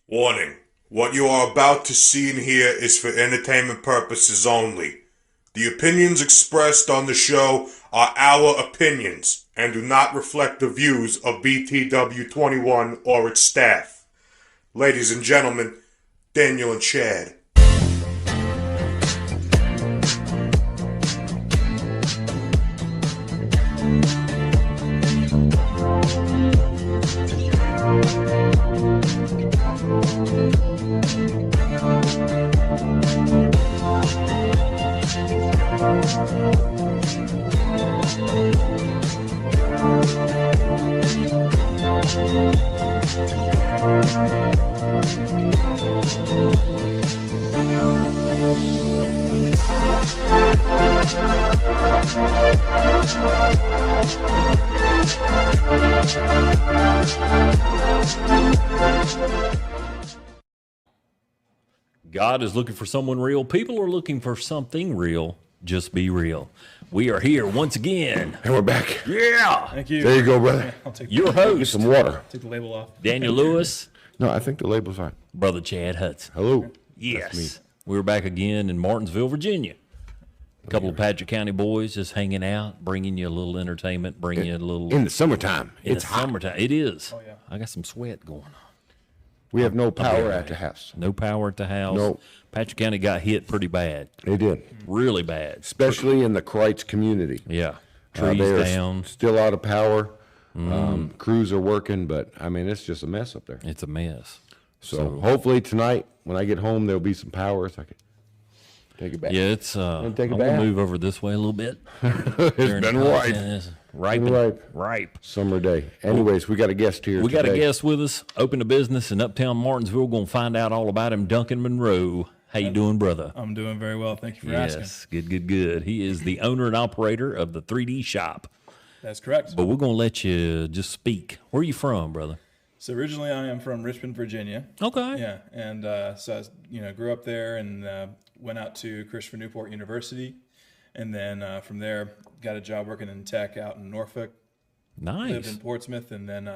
Warning. What you are about to see and hear is for entertainment purposes only. The opinions expressed on the show are our opinions and do not reflect the views of BTW 21 or its staff. Ladies and gentlemen, Daniel and Chad. God is looking for someone real. People are looking for something real. Just be real. We are here once again. And we're back. Yeah. Thank you. There you go, brother. Yeah, I'll take Your Get host, some water. take the label off. Daniel Lewis, No, I think the label's fine. Brother Chad Hudson. Hello. Yes. That's me. We're back again in Martinsville, Virginia. A couple of Patrick County boys just hanging out, bringing you a little entertainment, bringing you a little... In the summertime, in it's the hot. summertime. It is. Oh, yeah. I got some sweat going on. We have no power at the house. No power at the house. Nope. Patrick County got hit pretty bad. They did, Really bad. especially in the Kreitz community. Yeah. Trees They are down. still out of power. Crews are working, but I mean, it's just a mess up there. It's a mess. So hopefully tonight, when I get home, there'll be some power so I can take it back. Yeah, it's. take a I'm gonna bath. move over this way a little bit. It's been ripe. Ripe. Summer day. Anyways, we got a guest here. We got a today. guest with us. Opened a business in Uptown Martinsville. We're gonna find out all about him. Duncan Monroe. How you doing, brother? I'm doing very well. Thank you for asking. Yes, good. He is the owner and operator of the 3D shop. That's correct. But we're gonna let you just speak. Where are you from, brother? So originally, I am from Richmond, Virginia. Okay. Yeah, and so I grew up there and went out to Christopher Newport University, and then from there got a job working in tech out in Norfolk. Lived in Nice. Portsmouth, and then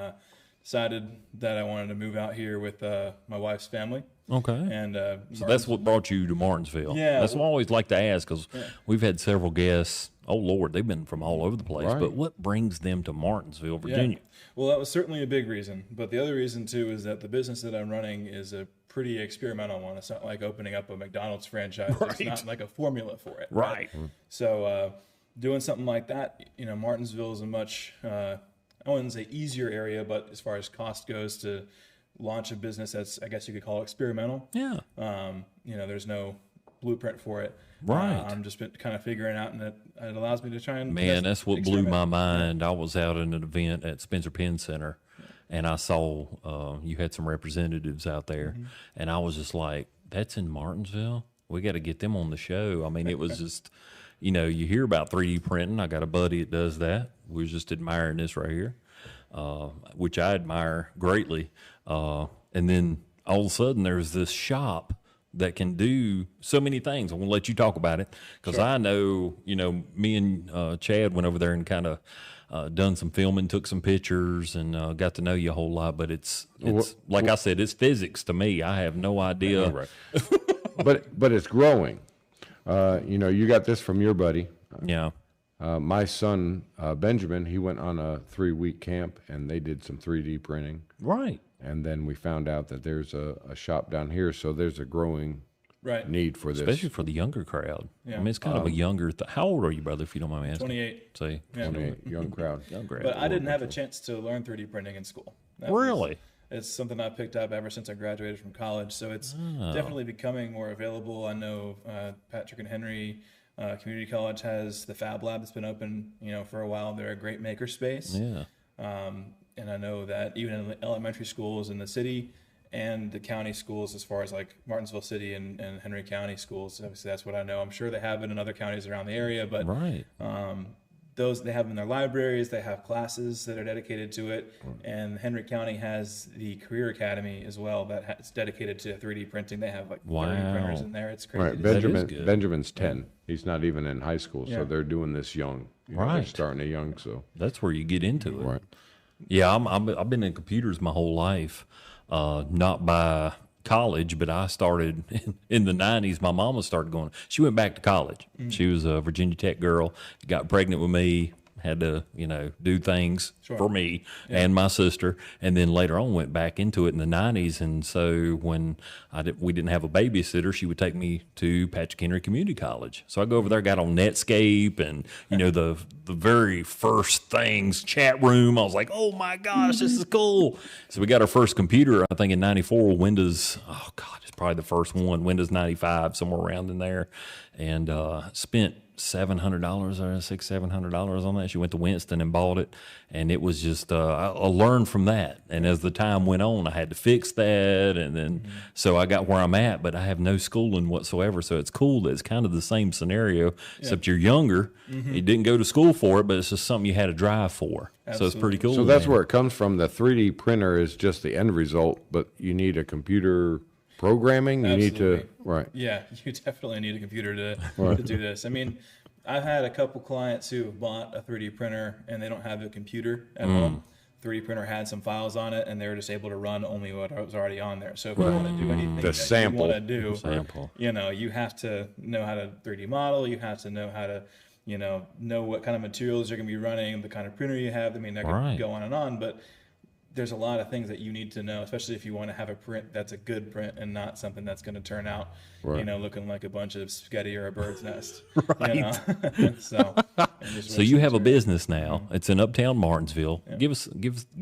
decided that I wanted to move out here with my wife's family. Okay. And So that's what brought you to Martinsville. Yeah. That's what I always like to ask because we've had several guests. Oh, Lord, they've been from all over the place. Right. But what brings them to Martinsville, Virginia? Yeah. Well, that was certainly a big reason. But the other reason, too, is that the business that I'm running is a pretty experimental one. It's not like opening up a McDonald's franchise. Right. It's not like a formula for it. Right. So doing something like that, Martinsville is a much, I wouldn't say easier area, but as far as cost goes to launch a business that's, I guess you could call experimental. Yeah. There's no blueprint for it. Right. I'm just been kind of figuring out, and it allows me to try and Man, that's what blew my experiment. mind. I was out at an event at Spencer Penn Center, and I saw you had some representatives out there, and I was just like, that's in Martinsville? We got to get them on the show. I mean, it was just, you hear about 3D printing. I got a buddy that does that. We was just admiring this right here, which I admire greatly. And then all of a sudden, there's this shop that can do so many things. I'm gonna let you talk about it because I know, me and Chad went over there and kind of done some filming, took some pictures, and got to know you a whole lot. But it's like I said, it's physics to me. I have no idea. Right. but it's growing. You got this from your buddy. Yeah. My son, Benjamin, he went on a 3-week camp, and they did some 3D printing. Right. And then we found out that there's a shop down here, so there's a growing Right. need for this. Especially for the younger crowd. Yeah. I mean, it's kind of a younger. How old are you, brother? If you don't mind me asking. 28. Say. Yeah. 28, young crowd. Young crowd. But I didn't have a chance to learn 3D printing in school. That was- Really? It's something I picked up ever since I graduated from college. So it's Oh. definitely becoming more available. I know Patrick and Henry Community College has the Fab Lab that's been open, for a while. They're a great maker space. Yeah. And I know that even in the elementary schools in the city and the county schools, as far as like Martinsville City and Henry County schools, obviously that's what I know. I'm sure they have it in other counties around the area, but Right. those they have in their libraries. They have classes that are dedicated to it, and Henry County has the Career Academy as well that's dedicated to 3D printing. They have like 30 Wow. printers in there. It's crazy. Right, to see. good. Benjamin's 10. He's not even in high school, so Yeah. they're doing this young. They're Right. starting it young, so. That's where you get into it. Right. Yeah, I've been in computers my whole life. not by college, but I started in the 90s. My mama started going. She went back to college. She was a Virginia Tech girl, got pregnant with me, had to, do things for me and my sister. And then later on went back into it in the 90s. And so when we didn't have a babysitter, she would take me to Patrick Henry Community College. So I go over there, got on Netscape and, the very first things, chat room. I was like, oh my gosh, this is cool. So we got our first computer, I think in 94, Windows, oh God, it's probably the first one, Windows 95, somewhere around in there. And spent $700 or $700 on that. She went to Winston and bought it, and it was just I learned from that. And as the time went on, I had to fix that, and then so I got where I'm at. But I have no schooling whatsoever, so it's cool that it's kind of the same scenario, except you're younger. You didn't go to school for it, but it's just something you had a drive for. Absolutely. So it's pretty cool. So that's where it comes from. The 3D printer is just the end result, but you need a computer programming. You need to, right. Yeah, you definitely need a computer to do this. I mean, I've had a couple clients who bought a 3D printer and they don't have a computer at home. 3D printer had some files on it and they were just able to run only what was already on there. So if you want to do anything that you want to do, you have to know how to 3D model. You have to know how to, know what kind of materials you're going to be running, the kind of printer you have. I mean, that could go on and on, but there's a lot of things that you need to know, especially if you want to have a print that's a good print and not something that's going to turn out, looking like a bunch of spaghetti or a bird's nest. So you have a business now. It's in Uptown Martinsville. Yeah.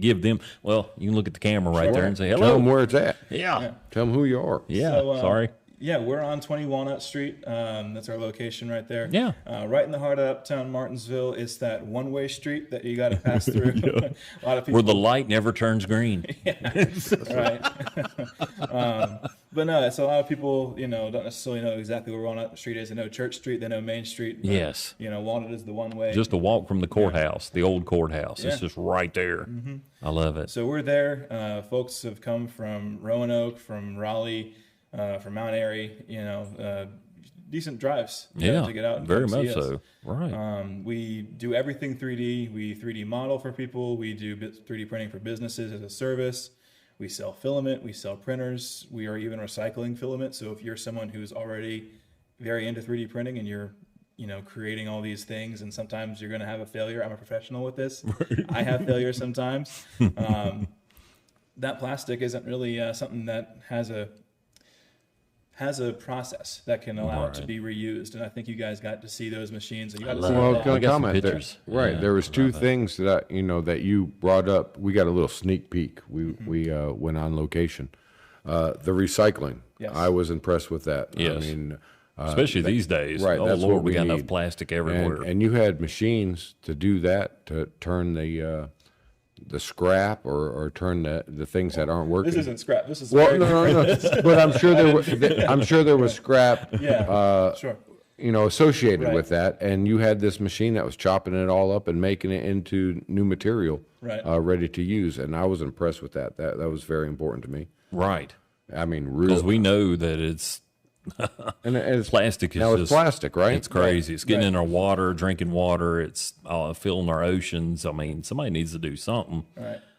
Give them. Well, you can look at the camera right there and say hello. Tell them where it's at. Yeah. Tell them who you are. Yeah. So, sorry. Yeah, we're on 20 Walnut Street. That's our location right there. Yeah. Right in the heart of Uptown Martinsville. It's that one-way street that you got to pass through. A lot of people. Where the light never turns green. Right. But no, it's a lot of people, don't necessarily know exactly where Walnut Street is. They know Church Street. They know Main Street. But, yes. Walnut is the one-way. Just a walk from the courthouse, the old courthouse. It's just right there. I love it. So we're there. Folks have come from Roanoke, from Raleigh, from Mount Airy, decent drives to get out and very much see us. so. Right. We do everything 3D. We 3D model for people. We do 3D printing for businesses as a service. We sell filament. We sell printers. We are even recycling filament. So if you're someone who's already very into 3D printing and you're creating all these things, and sometimes you're going to have a failure. I'm a professional with this. I have failure sometimes. That plastic isn't really something that has a process that can allow it to be reused, and I think you guys got to see those machines. And you got to see can I comment there? pictures. Right, Yeah, there was two things that that you brought up. We got a little sneak peek. We went on location. The recycling. Yes. I was impressed with that. Yes. I mean, especially these days. Right, Oh that's Lord, what we got need. enough plastic everywhere. And you had machines to do that, to turn the scrap or turn the things that aren't working. This isn't scrap. This is no. But I'm sure there was scrap. Sure. Associated with that, and you had this machine that was chopping it all up and making it into new material, ready to use. And I was impressed with that. That was very important to me. Right. I mean, Because we know that it's and it's plastic is now just it's plastic, right? It's crazy. It's getting in our water, drinking water. It's filling our oceans. I mean, somebody needs to do something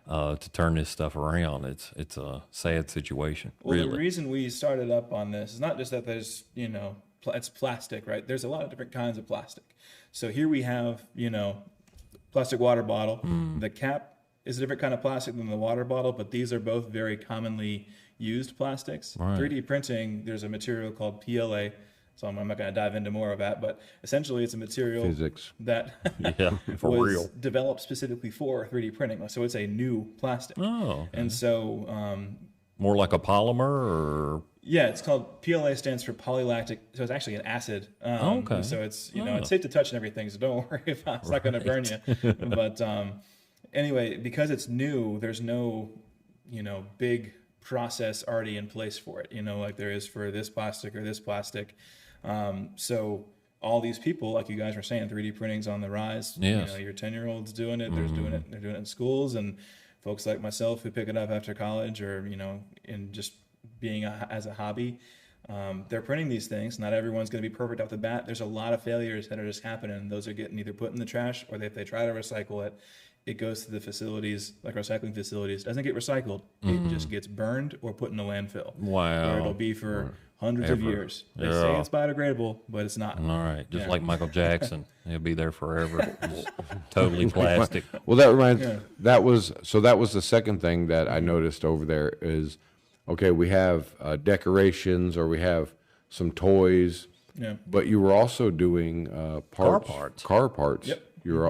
to turn this stuff around. It's a sad situation. Well, really. the reason we started up on this is not just that there's it's plastic, right? There's a lot of different kinds of plastic. So here we have plastic water bottle. The cap is a different kind of plastic than the water bottle, but these are both very commonly used plastics. Right. 3D printing, there's a material called PLA. So I'm not going to dive into more of that, but essentially it's a material Physics. that for was real. developed specifically for 3D printing. So it's a new plastic. Oh. Okay. And so More like a polymer or yeah, it's called PLA stands for polylactic. So it's actually an acid. Okay. So it's it's safe to touch and everything. So don't worry about it's not going to burn you. But anyway, because it's new, there's no big process already in place for it. Like there is for this plastic or this plastic. So all these people, like you guys were saying, 3D printing's on the rise. Yes. Your 10-year-olds doing it. They're doing it in schools, and folks like myself who pick it up after college or in just being as a hobby. They're printing these things. Not everyone's going to be perfect off the bat. There's a lot of failures that are just happening. Those are getting either put in the trash or if they try to recycle it, it goes to the facilities, like recycling facilities, doesn't get recycled. It just gets burned or put in a landfill. Wow. Where it'll be for hundreds of years. They say it's biodegradable, but it's not. All right. Just like Michael Jackson. He'll be there forever. Totally plastic. Well, that reminds, that was the second thing that I noticed over there is, okay, we have decorations or we have some toys, but you were also doing car parts. Yep.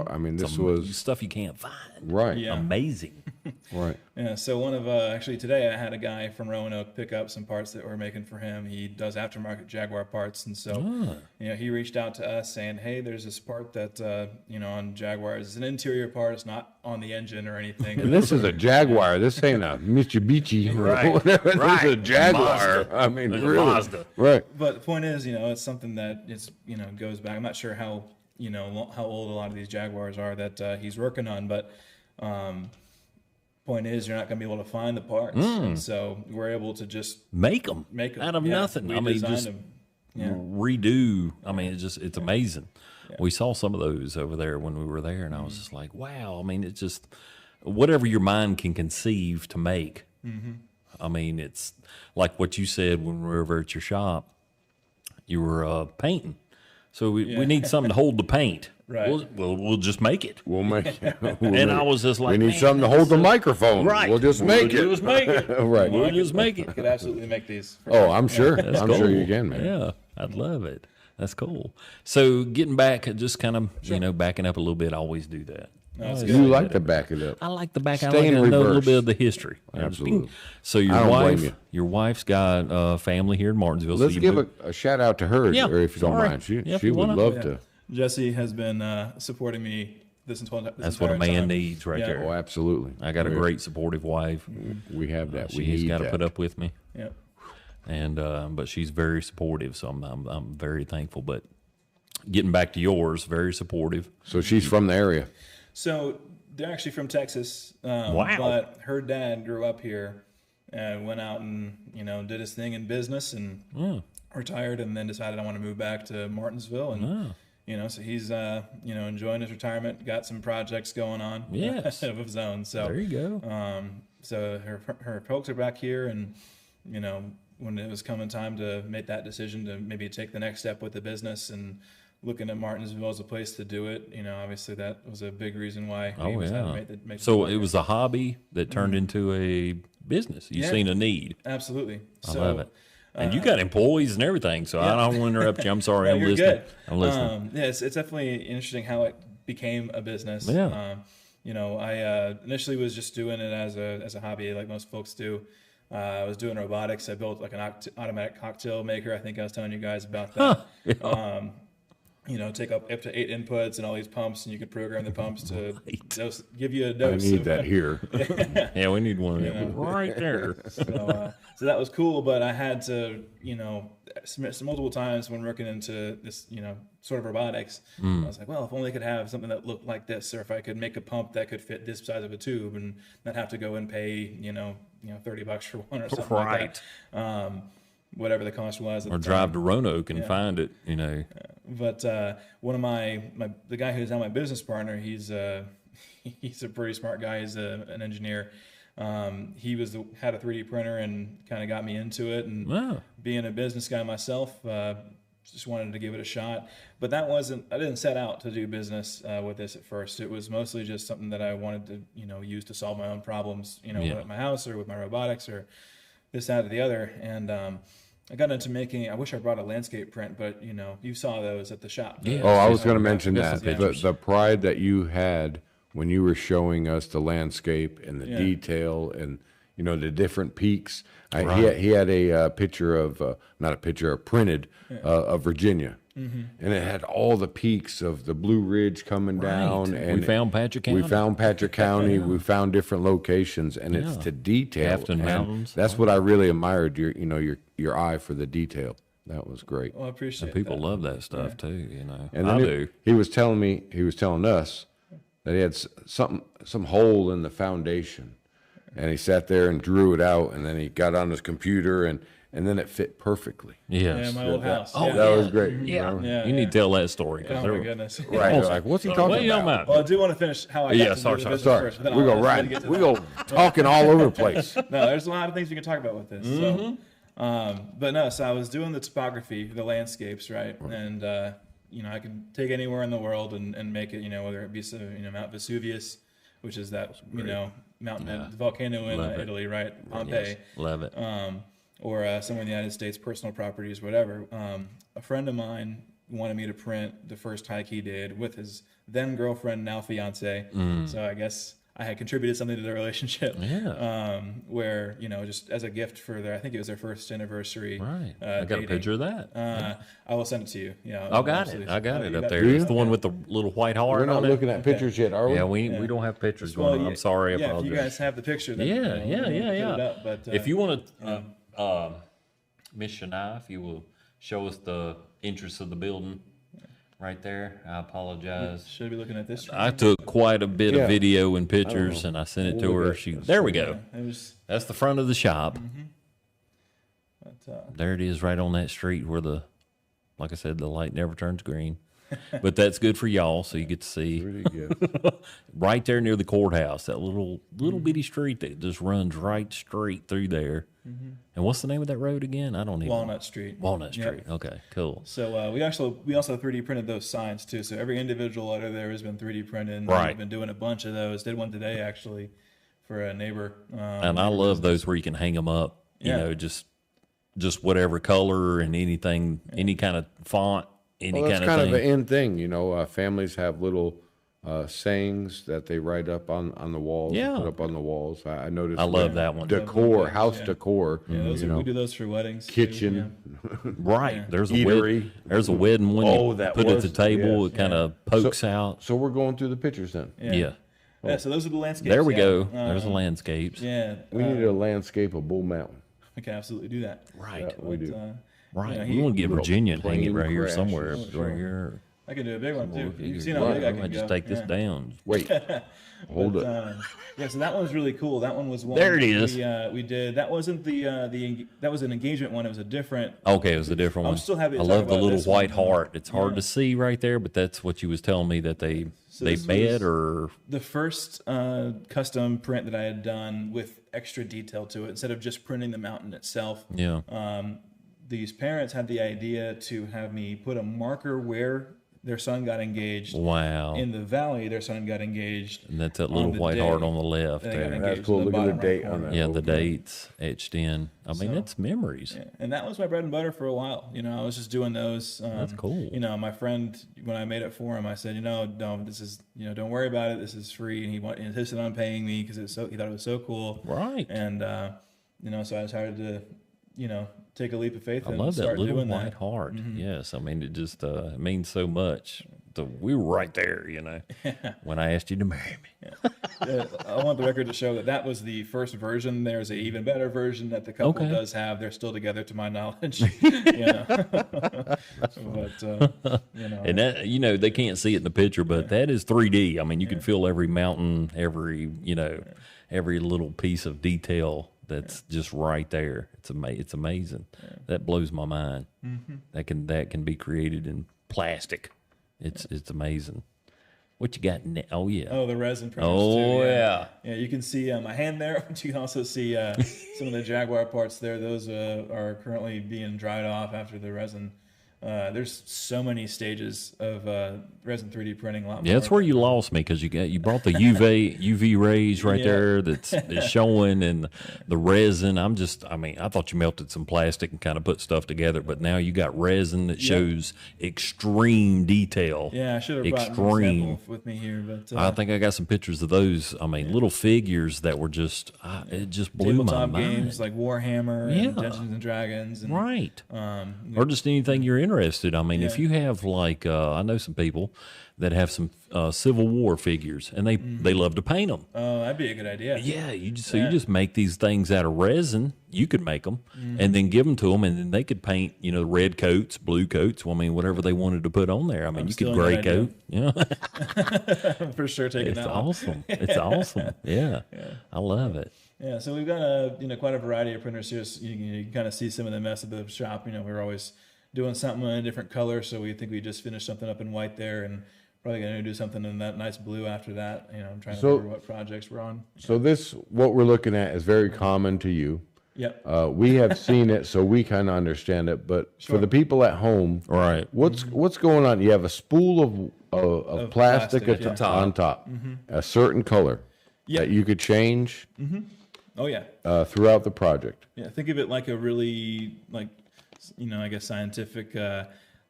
I mean, this was stuff you can't find. right. Yeah. Amazing. Right. Yeah, so one of actually today I had a guy from Roanoke pick up some parts that we're making for him. He does aftermarket Jaguar parts, and so he reached out to us saying, "Hey, there's this part that on Jaguars. It's an interior part. It's not on the engine or anything." And this is a Jaguar. This ain't a Mitsubishi or Right. whatever. Right. This is a Jaguar. Mazda. I mean, It's a really. Mazda. Right. But the point is, it's something that goes back. I'm not sure how old a lot of these Jaguars are that he's working on, but point is, you're not going to be able to find the parts, and so we're able to just Make them out of Yeah, nothing. we I mean, designed just them. Yeah. redo. I mean, it's amazing. We saw some of those over there when we were there, and I was just like, wow. I mean, it's just whatever your mind can conceive to make. I mean, it's like what you said when we were over at your shop. You were painting. So we need something to hold the paint. Right. We'll just make it. We'll make it. And I was just like, we need man, something to hold the microphone. Right. We'll just make it. We'll just make it. Right. We'll just make it. Could absolutely make these. Oh, I'm sure. That's I'm cool. sure you can, man. Yeah, I'd love it. That's cool. So getting back, just kind of, backing up a little bit, I always do that. That's You like to back it up. I like the back. I Stay like in to know a little reverse. bit of the history. Absolutely. So I don't blame your wife's got family here in Martinsville. Let's so you give moved- a shout out to her, Yeah, or if you don't sorry. mind. She, Yeah, if she you would wanna. love to. Jesse has been supporting me this entire That's what a man time. needs right Yeah. there. Oh, absolutely. I got a great supportive wife. We have that. We She's need got to that. put up with me, Yeah. and but she's very supportive. So I'm very thankful. But getting back to yours, very supportive. So she's from the area. So they're actually from Texas. Wow. But her dad grew up here and went out and, did his thing in business and retired, and then decided I want to move back to Martinsville. And, so he's, enjoying his retirement, got some projects going on Yes. of his own. So There you go. So her folks are back here, and when it was coming time to make that decision to maybe take the next step with the business and looking at Martinsville as a place to do it, obviously that was a big reason why. Oh yeah. Make So the it was a hobby that turned into a business. You Yeah. seen a need. absolutely. I love it. And you got employees and everything, so I don't want to interrupt you. I'm sorry. No, I'm you're listening. good. I'm listening. It's definitely interesting how it became a business. Yeah. I initially was just doing it as a hobby, like most folks do. I was doing robotics. I built like an automatic cocktail maker. I think I was telling you guys about that. Take up to 8 inputs and all these pumps, and you could program the pumps to give you a I dose. need that here. Yeah, we need one of them right there. So that was cool, but I had to, submit some multiple times when working into this, sort of robotics. I was like, well, if only I could have something that looked like this, or if I could make a pump that could fit this size of a tube and not have to go and pay, $30 for one or something like that. Whatever the cost was. At Or the drive time. to Roanoke and find it, But one of the guy who's now my business partner, he's a pretty smart guy. He's an engineer. He had a 3D printer and kind of got me into it. And Wow. being a business guy myself, just wanted to give it a shot. But I didn't set out to do business with this at first. It was mostly just something that I wanted to, use to solve my own problems, at my house or with my robotics or this, that, or the other. And I got into making, I wish I brought a landscape print, but you saw those at the shop. Yeah. Oh, I was going to mention Got that. some pictures. The pride that you had when you were showing us the landscape and the detail and, the different peaks. He had a picture of, not a picture, a printed of Virginia. Mm-hmm. And it had all the peaks of the Blue Ridge coming down. And we found Patrick County. We found Patrick County. We found different locations, and it's to detail. Afton And Mountains. that's what I really admired, your eye for the detail. That was great. Well, I appreciate People that. love that stuff too, And I then do. he was telling us that he had some hole in the foundation, and he sat there and drew it out, and then he got on his computer and and then it fit perfectly. Yes. Yeah, my old house. Oh, yeah. That was great. Yeah. Remember? Yeah, You need to tell that story. 'Cause Oh they're- my goodness. Right. They're like, what's he talking What are you talking about? about? Well, I do want to finish how I got Yeah, to sorry, do the sorry, business Sorry, first. but then we I'll go let you right. get to We that. go talking all over the place. No, there's a lot of things we can talk about with this. So, but no, so I was doing the topography, the landscapes, right? And I can take anywhere in the world and make it, whether it be Mount Vesuvius, which is that mountain, the volcano in Love it. Italy, right? Pompeii. Yes. Love it. Or somewhere in the United States, personal properties, whatever. A friend of mine wanted me to print the first hike he did with his then girlfriend, now fiance. So I guess I had contributed something to the relationship. Yeah. Where just as a gift for I think it was their first anniversary. Right. I got dating. a picture of that. I will send it to you. Yeah. I got absolutely. it. I got Oh, it you up got there. it? It's the one with the little white heart We're not on it. looking at pictures yet, are we? Yeah, we don't have pictures Well, going on. I'm sorry. I Yeah, if apologize. you guys have the picture, then Yeah, we yeah, can yeah, put yeah. it up, but, If you want to, Miss Shania, if you will show us the entrance of the building right there. I apologize. should I be looking at this. I took quite a bit Yeah. of video and pictures, and I sent it to We'll her. look at- There we go. It was, That's the front of the shop. but, There it is, right on that street where like I said, the light never turns green. But that's good for y'all, so you get to see Pretty good. right there near the courthouse. That little bitty street that just runs right straight through there. And what's the name of that road again? I don't even. Walnut Street. Walnut Yep. Street. Okay, cool. So we also 3D printed those signs too. So every individual letter there has been 3D printed. And Right. We've been doing a bunch of those. Did one today actually for a neighbor. And I love those where you can hang them up. You Yeah. know, just whatever color and anything, any kind of font, any Well, that's kind of kind thing. of an end thing. Families have little sayings that they write up on the walls. Yeah. Put up on the walls. I noticed. I love that one. Decor, Yeah. house Yeah. decor. Yeah, those we do those for weddings. too, Kitchen. Right. Yeah. There's a Eatery. there's a wedding one. Oh, you that put at was- the table. yes. It kind of pokes out. So we're going through the pictures then. Yeah. Yeah. So those are the landscapes. There we yeah. go. There's the landscapes. Yeah. We need a landscape of Bull Mountain. We can absolutely do that. Right. Yeah, we But, do. Right. Yeah, We want to get little Virginia and hang it plane right here crashes. somewhere. Sure. Right here. I can do a big one too. You You've could- seen how big I I can might just go. take this Yeah. down. Wait, hold But, it. yeah, so that one was really cool. That one was one. There it is. We did. That wasn't that was an engagement one. It was a different. Okay, it was a different I'm one. still happy to I talk love the about little this white one. heart. It's hard Yeah. to see right there, but that's what you was telling me that they this bet was- or The first custom print that I had done with extra detail to it, instead of just printing the mountain itself. yeah. These parents had the idea to have me put a marker where their son got engaged. Wow. In the valley, their son got engaged. And that's that on little the white day heart on the left they got there. engaged. That's cool. in Look at the bottom right date on corner. that. Yeah, the Okay. dates etched in. I mean, So- it's memories. Yeah, and that was my bread and butter for a while. I was just doing those. That's cool. My friend, when I made it for him, I said, no, this is, don't worry about it. This is free. And he insisted on paying me because he thought it was so cool. Right. And, so I decided to, take a leap of faith I and love that start little doing white that. heart. Yes, I mean it just it means so much. We were right there, when I asked you to marry me. I want the record to show that was the first version. There's an even better version that the couple Okay. does have. They're still together, to my knowledge. But And that they can't see it in the picture, but that is 3D. I mean, you can feel every mountain, every every little piece of detail that's just right there. It's amazing. That blows my mind. That can be created in plastic. It's amazing. What you got? Oh yeah. Oh, the resin printers Oh too. yeah. Yeah, you can see my hand there, but you can also see some of the Jaguar parts there. Those are currently being dried off after the resin. There's so many stages of resin 3D printing. A lot Yeah, more. that's where you lost me because you brought the UV rays right Yeah. there that's showing, and the resin. I thought you melted some plastic and kind of put stuff together, but now you got resin that shows extreme detail. Yeah, I should have brought an extreme. example with me here, but I think I got some pictures of those. I mean, little figures that were just it just blew my tabletop mind. games like Warhammer Yeah. and Dungeons and Dragons, and Right. Or just anything you're interested. I mean, if Yeah. you have I know some people that have some Civil War figures, and they love to paint them. oh, that'd be a good idea. Yeah, you just make these things out of resin. You could make them, and then give them to them, and then they could paint, red coats, blue coats. Well, I mean, whatever they wanted to put on there. I mean, you could stealing gray that idea. coat. Yeah, For sure, taking it's that one. awesome. It's awesome. Yeah, I love it. Yeah, so we've got quite a variety of printers here. So you can kind of see some of them at the shop. We're always doing something in a different color. So we think we just finished something up in white there, and probably going to do something in that nice blue after that. I'm trying to remember what projects we're on. So what we're looking at is very common to you. Yep. We have seen it, so we kind of understand it. But for the people at home, Right. what's going on? You have a spool of plastic on top, a certain color that you could change. Oh yeah. Throughout the project. Yeah, think of it like a really I guess scientific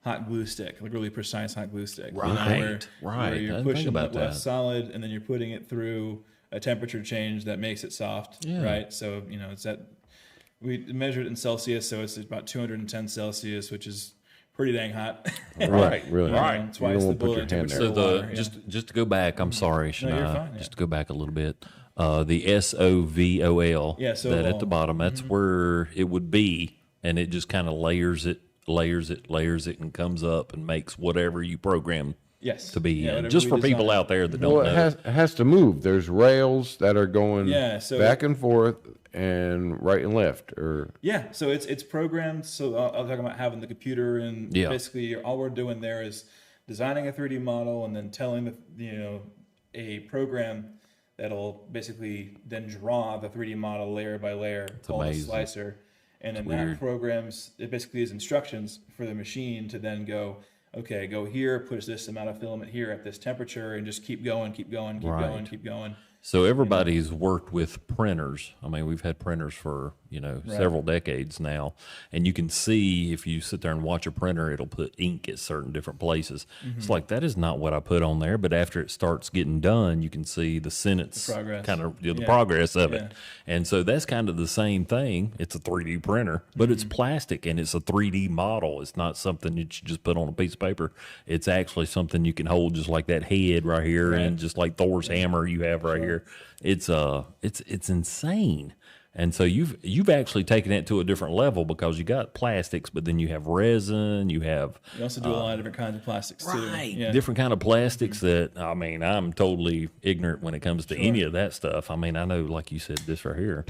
hot glue stick, like really precise hot glue stick. Right. Where I you're didn't pushing think about the that. solid, and then you're putting it through a temperature change that makes it soft. Yeah. Right. So it's at, we measured it in Celsius, so it's about 210 Celsius, which is pretty dang hot. Right. Really. Right. Twice the put your boiling hand temperature there. of So water. just to go back, I'm sorry, you're Shania, fine, just to go back a little bit. The SOVOL, Yeah, so that at the bottom, that's where it would be, and it just kind of layers it, and comes up and makes whatever you program Yes. to be Yeah, in. whatever Just we for people design. out there that don't Well, know. it has to move. There's rails that are going so- back and forth and right and left, or Yeah, so it's programmed. So I'll talk about having the computer, and Yeah. basically all we're doing there is designing a 3D model and then telling a program that'll basically then draw the 3D model layer by layer called a amazing. slicer. And then weird. that programs, it basically is instructions for the machine to then go, okay, go here, push this amount of filament here at this temperature, and just keep going, keep going, keep going, keep going. So everybody's worked with printers. I mean, we've had printers for, several decades now. And you can see if you sit there and watch a printer, it'll put ink at certain different places. It's like, that is not what I put on there. But after it starts getting done, you can see the sentence, The progress. kind of the Yeah. progress of Yeah. it. And so that's kind of the same thing. It's a 3D printer, but it's plastic and it's a 3D model. It's not something that you just put on a piece of paper. It's actually something you can hold, just like that head right here, and just like Thor's hammer you have right here. It's insane. And so you've actually taken it to a different level, because you got plastics, but then you have resin, you have You also do a lot of different kinds of plastics too. Yeah. different kind of plastics that, I mean, I'm totally ignorant when it comes to any of that stuff. I mean, I know, like you said, this right here,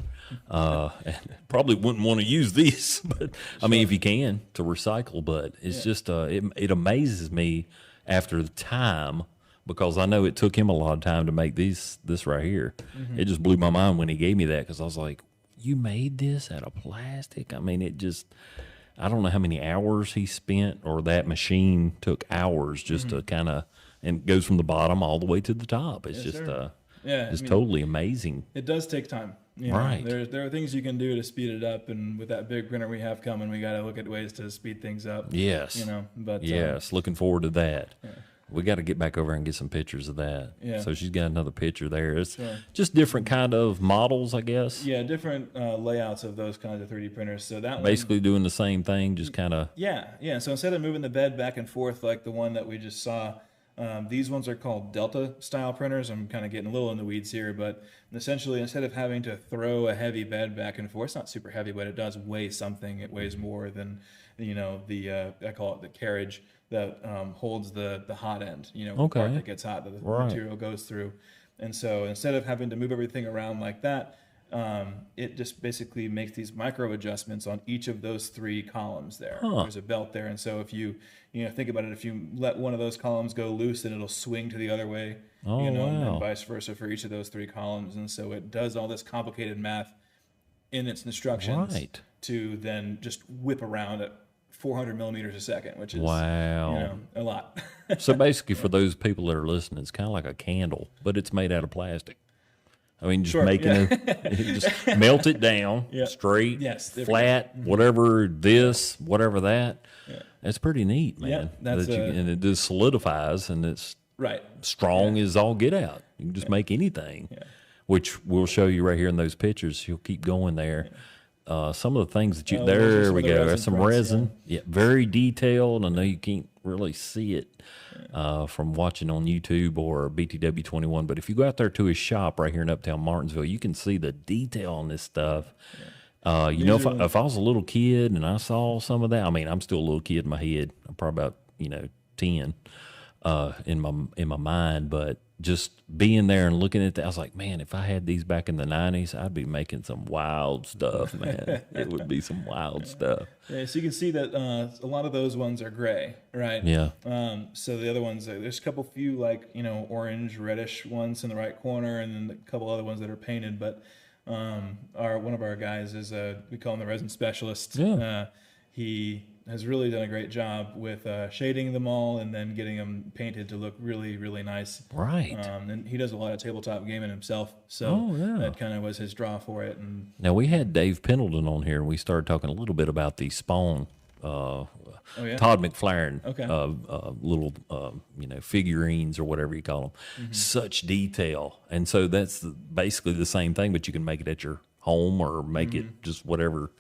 and probably wouldn't want to use these, but I mean, if you can, to recycle, but it's just, it amazes me after the time, because I know it took him a lot of time to make this right here. It just blew my mind when he gave me that, because I was like, you made this out of plastic? I mean, I don't know how many hours he spent, or that machine took hours just to kind of, and it goes from the bottom all the way to the top. It's just, it's totally amazing. It does take time. Right. There are things you can do to speed it up, and with that big printer we have coming, we got to look at ways to speed things up. Yes. But Yes. Looking forward to that. We got to get back over and get some pictures of that. Yeah. So she's got another picture there. It's just different kind of models, I guess. yeah, different layouts of those kinds of 3D printers. So that Basically doing the same thing, just kind of. Yeah. So instead of moving the bed back and forth like the one that we just saw, these ones are called Delta style printers. I'm kind of getting a little in the weeds here, but essentially, instead of having to throw a heavy bed back and forth, it's not super heavy, but it does weigh something. It weighs more than I call it the carriage that holds the hot end. The part that gets hot, that the material goes through. And so instead of having to move everything around like that, it just basically makes these micro adjustments on each of those three columns there. There's a belt there. And so if you think about it, if you let one of those columns go loose, then it'll swing to the other way, and vice versa for each of those three columns. And so it does all this complicated math in its instructions to then just whip around at 400 millimeters a second, which is a lot. So basically, for those people that are listening, it's kind of like a candle, but it's made out of plastic. I mean, just just melt it down straight, flat, whatever this, whatever that. Yeah. That's pretty neat, man. Yeah, and it just solidifies, and it's strong as all get out. You can just make anything, which we'll show you right here in those pictures. You'll keep going there. Some of the things that you there we go. There's some resin, very detailed. I know you can't really see it from watching on YouTube or BTW 21, but if you go out there to his shop right here in Uptown Martinsville, you can see the detail on this stuff. If I was a little kid and I saw some of that, I mean, I'm still a little kid in my head. I'm probably about 10 in my mind, but just being there and looking at that, I was like, man, if I had these back in the 90s, I'd be making some wild stuff, man. It would be some wild stuff. Yeah, so you can see that a lot of those ones are gray, right? Yeah. So the other ones, there's a couple few like, orange, reddish ones in the right corner, and then a couple other ones that are painted. But one of our guys is we call him the resin specialist. Yeah. He has really done a great job with shading them all and then getting them painted to look really, really nice. Right. And he does a lot of tabletop gaming himself, so yeah. that kind of was his draw for it. And Now, we had Dave Pendleton on here, and we started talking a little bit about the Spawn, Todd McFlaren, little, figurines or whatever you call them. Mm-hmm. Such detail. And so that's basically the same thing, but you can make it at your home or make it just whatever.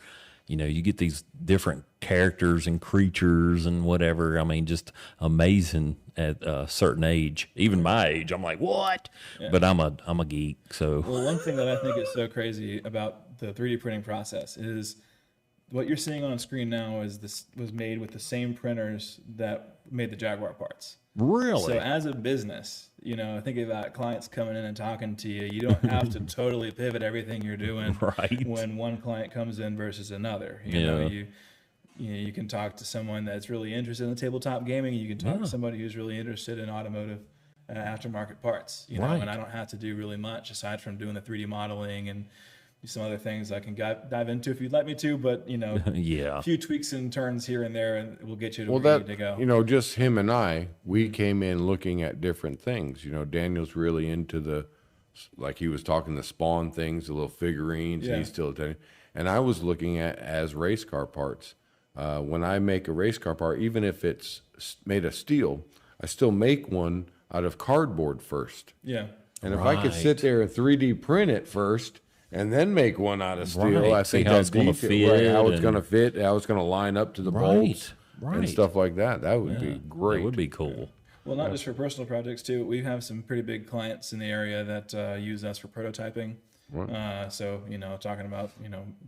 You get these different characters and creatures and whatever. I mean, just amazing at a certain age. Even my age, I'm like, what? Yeah. But I'm a geek. So, well, one thing that I think is so crazy about the 3D printing process is what you're seeing on screen now was made with the same printers that made the Jaguar parts. Really? So as a business, think about clients coming in and talking to you. You don't have to totally pivot everything you're doing right. when one client comes in versus another. You can talk to someone that's really interested in tabletop gaming. You can talk to somebody who's really interested in automotive aftermarket parts. Right. And I don't have to do really much aside from doing the 3D modeling and some other things I can dive into if you'd like me to, but a few tweaks and turns here and there, and we'll get you to where you need to go. Just him and I, we came in looking at different things. Daniel's really into like he was talking the Spawn things, the little figurines. Yeah. He's still attending, and I was looking at as race car parts. When I make a race car part, even if it's made of steel, I still make one out of cardboard first. Yeah, and if I could sit there and 3D print it first. And then make one out of steel. Right. I think how it's going to fit, how it's going to fit, how it's going to line up to the bolts, and stuff like that. That would be great. That would be cool. Well, not just for personal projects too. We have some pretty big clients in the area that use us for prototyping. Right. So talking about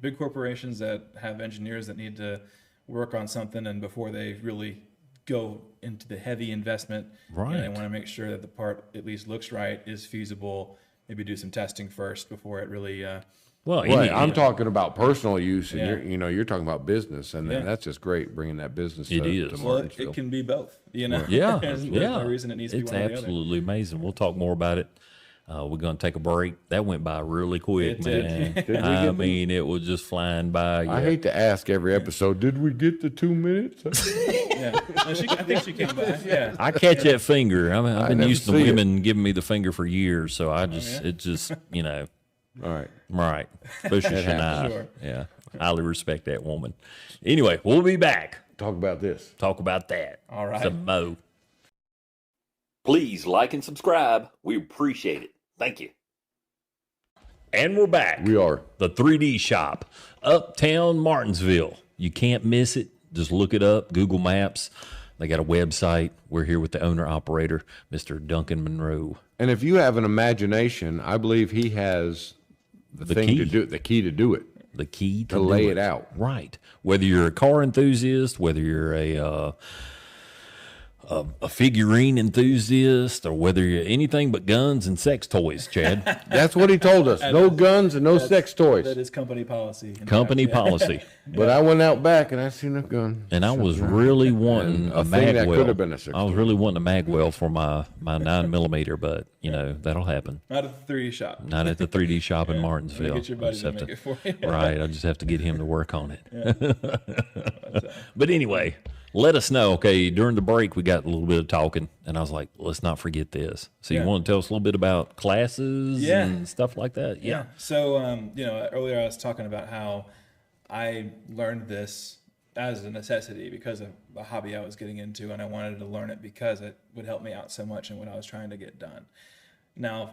big corporations that have engineers that need to work on something, and before they really go into the heavy investment, they want to make sure that the part at least looks right, is feasible. Maybe do some testing first before it really. I'm talking about personal use, and you're talking about business, and that's just great bringing that business. To Martinsville. It can be both. There's no reason it needs to be it's one or the other. absolutely amazing. We'll talk more about it. We're going to take a break. That went by really quick, man. I mean, it was just flying by. I hate to ask every episode, did we get the 2 minutes? Yeah, I think she came by. Yeah, I catch that finger. I've been used to women giving me the finger for years, so it just All right, Bushish and I, sure. highly respect that woman. Anyway, we'll be back. Talk about this. Talk about that. All right. Some mo. Please like and subscribe. We appreciate it. Thank you. And we're back. We are. The 3D shop, Uptown Martinsville. You can't miss it. Just look it up, Google Maps. They got a website. We're here with the owner-operator, Mr. Duncan Monroe. And if you have an imagination, I believe he has the key to do it. The key to do it. The key to lay it out. Right. Whether you're a car enthusiast, whether you're a figurine enthusiast, or whether you're anything but guns and sex toys, Chad. That's what he told us. No guns and no sex toys. That is company policy. Company policy. But I went out back and I seen a gun. And I was really wanting a thing that magwell. could have been a sex I was toy. really wanting a magwell for my 9mm, but that'll happen. Not at the 3D shop. Not at the 3D shop in Martinsville. Get your buddy to make it for you. Right. I just have to get him to work on it. But anyway, let us know. Okay, during the break, we got a little bit of talking, and I was like, let's not forget this. So you want to tell us a little bit about classes and stuff like that? Yeah. So, earlier I was talking about how I learned this as a necessity because of a hobby I was getting into, and I wanted to learn it because it would help me out so much in what I was trying to get done. Now,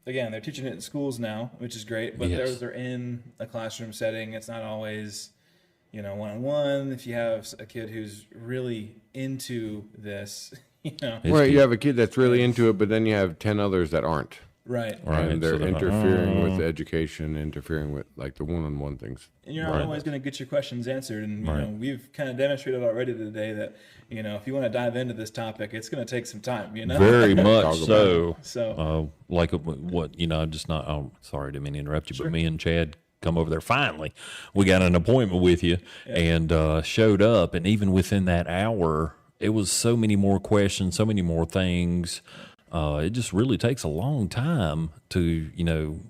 again, they're teaching it in schools now, which is great, but they're in a classroom setting. It's not always one-on-one. If you have a kid who's really into this, Right, you have a kid that's really into it, but then you have 10 others that aren't. Right. And they're So they're like, interfering with education, interfering with like the one-on-one things. And you're not always going to get your questions answered. And, you know, we've kind of demonstrated already today that, you know, if you want to dive into this topic, it's going to take some time, you know? Very much so. So, Like what, you know, just not, oh, sorry, didn't mean to interrupt you, but me and Chad come over there finally. We got an appointment with you and showed up. And even within that hour, it was so many more questions, so many more things. It just really takes a long time to, you know,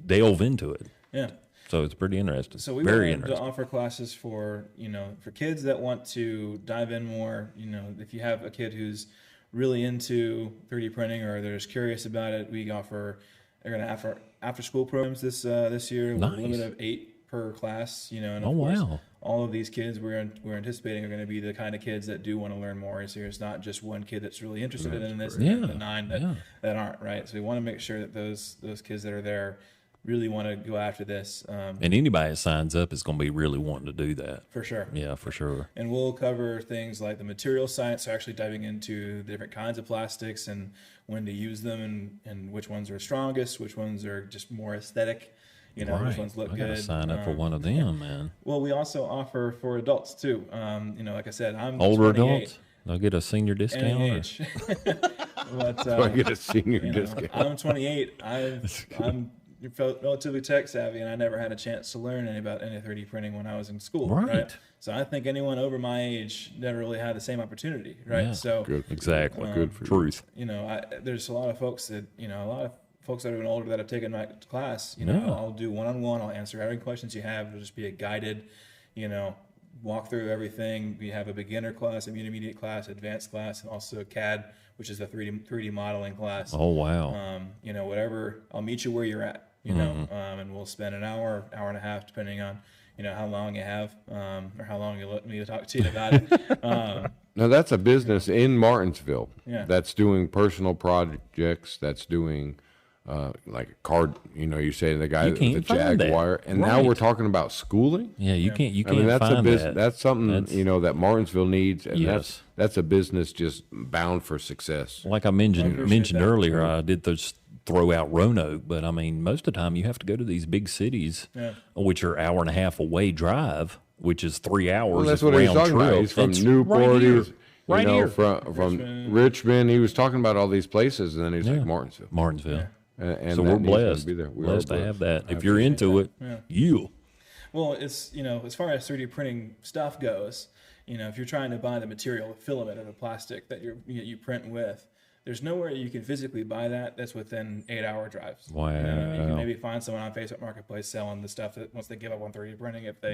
delve into it. yeah. So it's pretty interesting. So we Very wanted interesting. to offer classes for, you know, for kids that want to dive in more. You know, if you have a kid who's really into 3D printing or they're just curious about it, we offer, they're going to offer after school programs this year with a limit of 8 per class, you know, and of course, wow. all of these kids we're anticipating are going to be the kind of kids that do want to learn more. So it's not just one kid that's really interested in this, and the 9 that aren't, right? So we want to make sure that those kids that are there really want to go after this. And anybody that signs up is going to be really wanting to do that. For sure. Yeah, for sure. And we'll cover things like the material science, so actually diving into the different kinds of plastics and when to use them and which ones are strongest, which ones are just more aesthetic, you know, which ones look I gotta good. sign up for one of them, man. Well, we also offer for adults too. You know, like I said, I'm Older 28. adults, they'll get a senior discount. Any or- age. But, Do I get a senior you know, discount? I'm 28. I'm relatively tech savvy, and I never had a chance to learn about any 3D printing when I was in school. Right. So I think anyone over my age never really had the same opportunity. Right. Yeah. So Good. Exactly. Good for you. Truth. you know, there's a lot of folks that, you know, a lot of folks that are even older that have taken my class. You know, Yeah. I'll do one-on-one. I'll answer every questions you have. It'll just be a guided, you know, walk through everything. We have a beginner class, an intermediate class, advanced class, and also a CAD, which is a 3D modeling class. Oh, wow. You know, whatever, I'll meet you where you're at, you know, and we'll spend an hour and a half, depending on, you know, how long you have, or how long you let me to talk to you about it. Now that's a business in Martinsville Yeah. that's doing personal projects, that's doing like a card, you know, you say the guy You with can't the find that. Jaguar, and now Right. we're talking about schooling. Yeah, you can't. You I can't mean, that's find a business. that. That's something That's- you know that Martinsville needs, and Yes. that's a business just bound for success. Like I mentioned appreciate that. earlier, I did those throw out Roanoke, but I mean, most of the time you have to go to these big cities, which are hour and a half away drive, which is 3 hours. Well, that's of what he's round talking about. trip. He's from It's Newport. right He here. was, you Right know, here. from Richmond. He was talking about all these places, and then he's like Martinsville. Martinsville. And So that we're needs to blessed. be there. We are Blessed to have that. If you're into it, you. Well, it's, you know, as far as 3D printing stuff goes, you know, if you're trying to buy the material, the filament or the plastic that you print with, there's nowhere you can physically buy that that's within 8-hour drives. Wow. You know, you can maybe find someone on Facebook Marketplace selling the stuff that once they give up on 3D printing, if they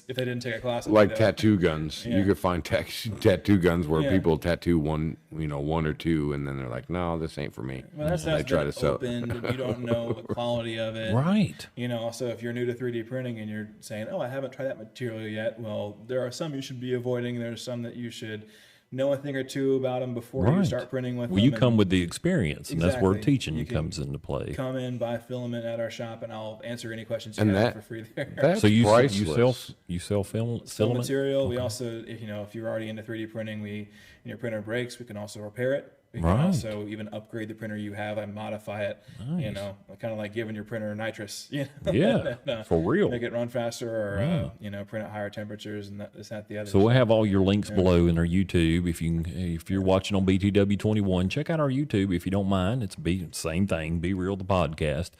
didn't take a class like tattoo guns. Yeah. You could find tattoo guns where Yeah. people tattoo one or two, and then they're like, "No, this ain't for me." Well, that's they try to sell. opened, and you don't know the quality of it. Right. You know, also if you're new to 3D printing and you're saying, "Oh, I haven't tried that material yet," well, there are some you should be avoiding. There's some that you should know a thing or two about them before you start printing with them. Well, you and come with the experience, and that's where Exactly. teaching You can comes into play. come in, buy filament at our shop, and I'll answer any questions you And have that- for free there. That's So you priceless. sell Fill filament? material. We also, if you're already into 3D printing, when your printer breaks, we can also repair it. We can Right. also even upgrade the printer you have and modify it. You know, kind of like giving your printer nitrous. You know? Yeah, And, for real. Make it run faster, or print at higher temperatures, and this, that, the other. So we'll have all your links below in our YouTube. If you're watching on BTW21, check out our YouTube if you don't mind. It's same thing, Be Real the podcast,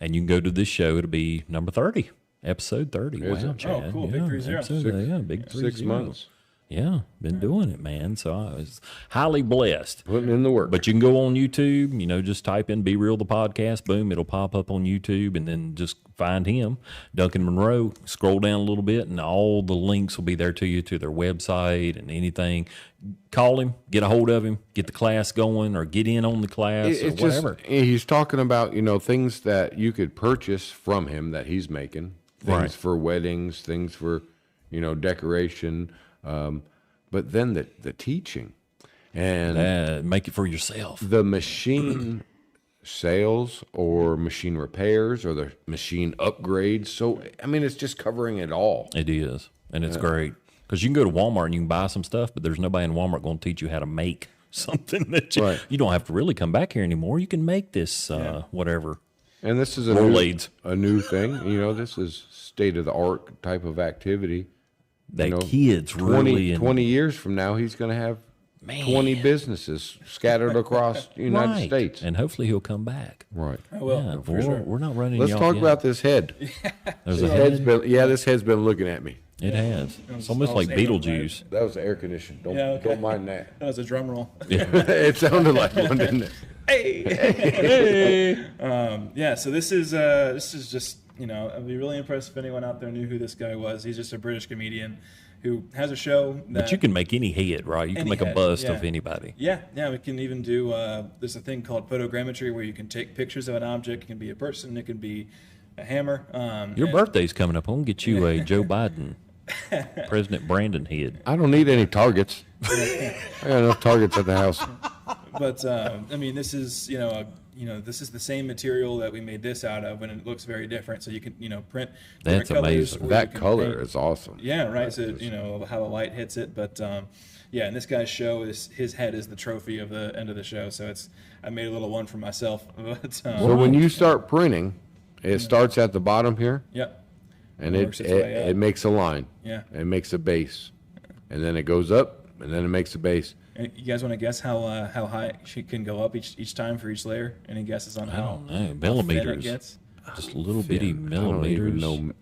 and you can go to this show. It'll be number 30, episode 30. Is Wow, it? Chad. Oh, cool. Big 30. Yeah, big 30. 6 months. Yeah, been doing it, man. So I was highly blessed. Putting in the work. But you can go on YouTube, just type in Be Real the podcast, boom, it'll pop up on YouTube, and then just find him, Duncan Monroe, scroll down a little bit, and all the links will be there to you, to their website and anything. Call him, get a hold of him, get the class going, or get in on the class, or It's whatever. just he's talking about things that you could purchase from him that he's making, things Right. for weddings, things for decoration, but then the teaching and Make it for yourself. the machine sales or machine repairs or the machine upgrades. So I mean, it's just covering it all. It is, and it's great. Because you can go to Walmart and you can buy some stuff, but there's nobody in Walmart going to teach you how to make something that you, Right. you don't have to really come back here anymore. You can make this whatever. And this is a new thing. You know, this is state of the art type of activity. That kids 20 years from now, he's going to have 20 businesses scattered across the United States. And hopefully he'll come back. Right. We're not running. Let's talk about this head. There's a head. This head's been looking at me. It has. It's almost like Beetlejuice. That was the air conditioning. Don't mind that. That was a drum roll. It sounded like one, didn't it? Hey. So this is just, I'd be really impressed if anyone out there knew who this guy was. He's just a British comedian who has a show that... But you can make any head, right? You can make a bust of anybody. Yeah, we can even do... there's a thing called photogrammetry where you can take pictures of an object. It can be a person. It can be a hammer. Your birthday's coming up. I'm going to get you a Joe Biden, President Brandon head. I don't need any targets. I got enough targets at the house. But, this is, this is the same material that we made this out of, and it looks very different. So you can, print. That's amazing. That color is awesome. Yeah, right. So, how the light hits it. But, and this guy's show his head is the trophy of the end of the show. So I made a little one for myself. But, so when you start printing, it starts at the bottom here. Yep. And it makes a line. Yeah. It makes a base. And then it goes up, and then it makes a base. And you guys want to guess how high she can go up each time for each layer? Any guesses on how? I don't know. Millimeters. Millimeters. It gets? Just little bitty millimeters. I don't even know.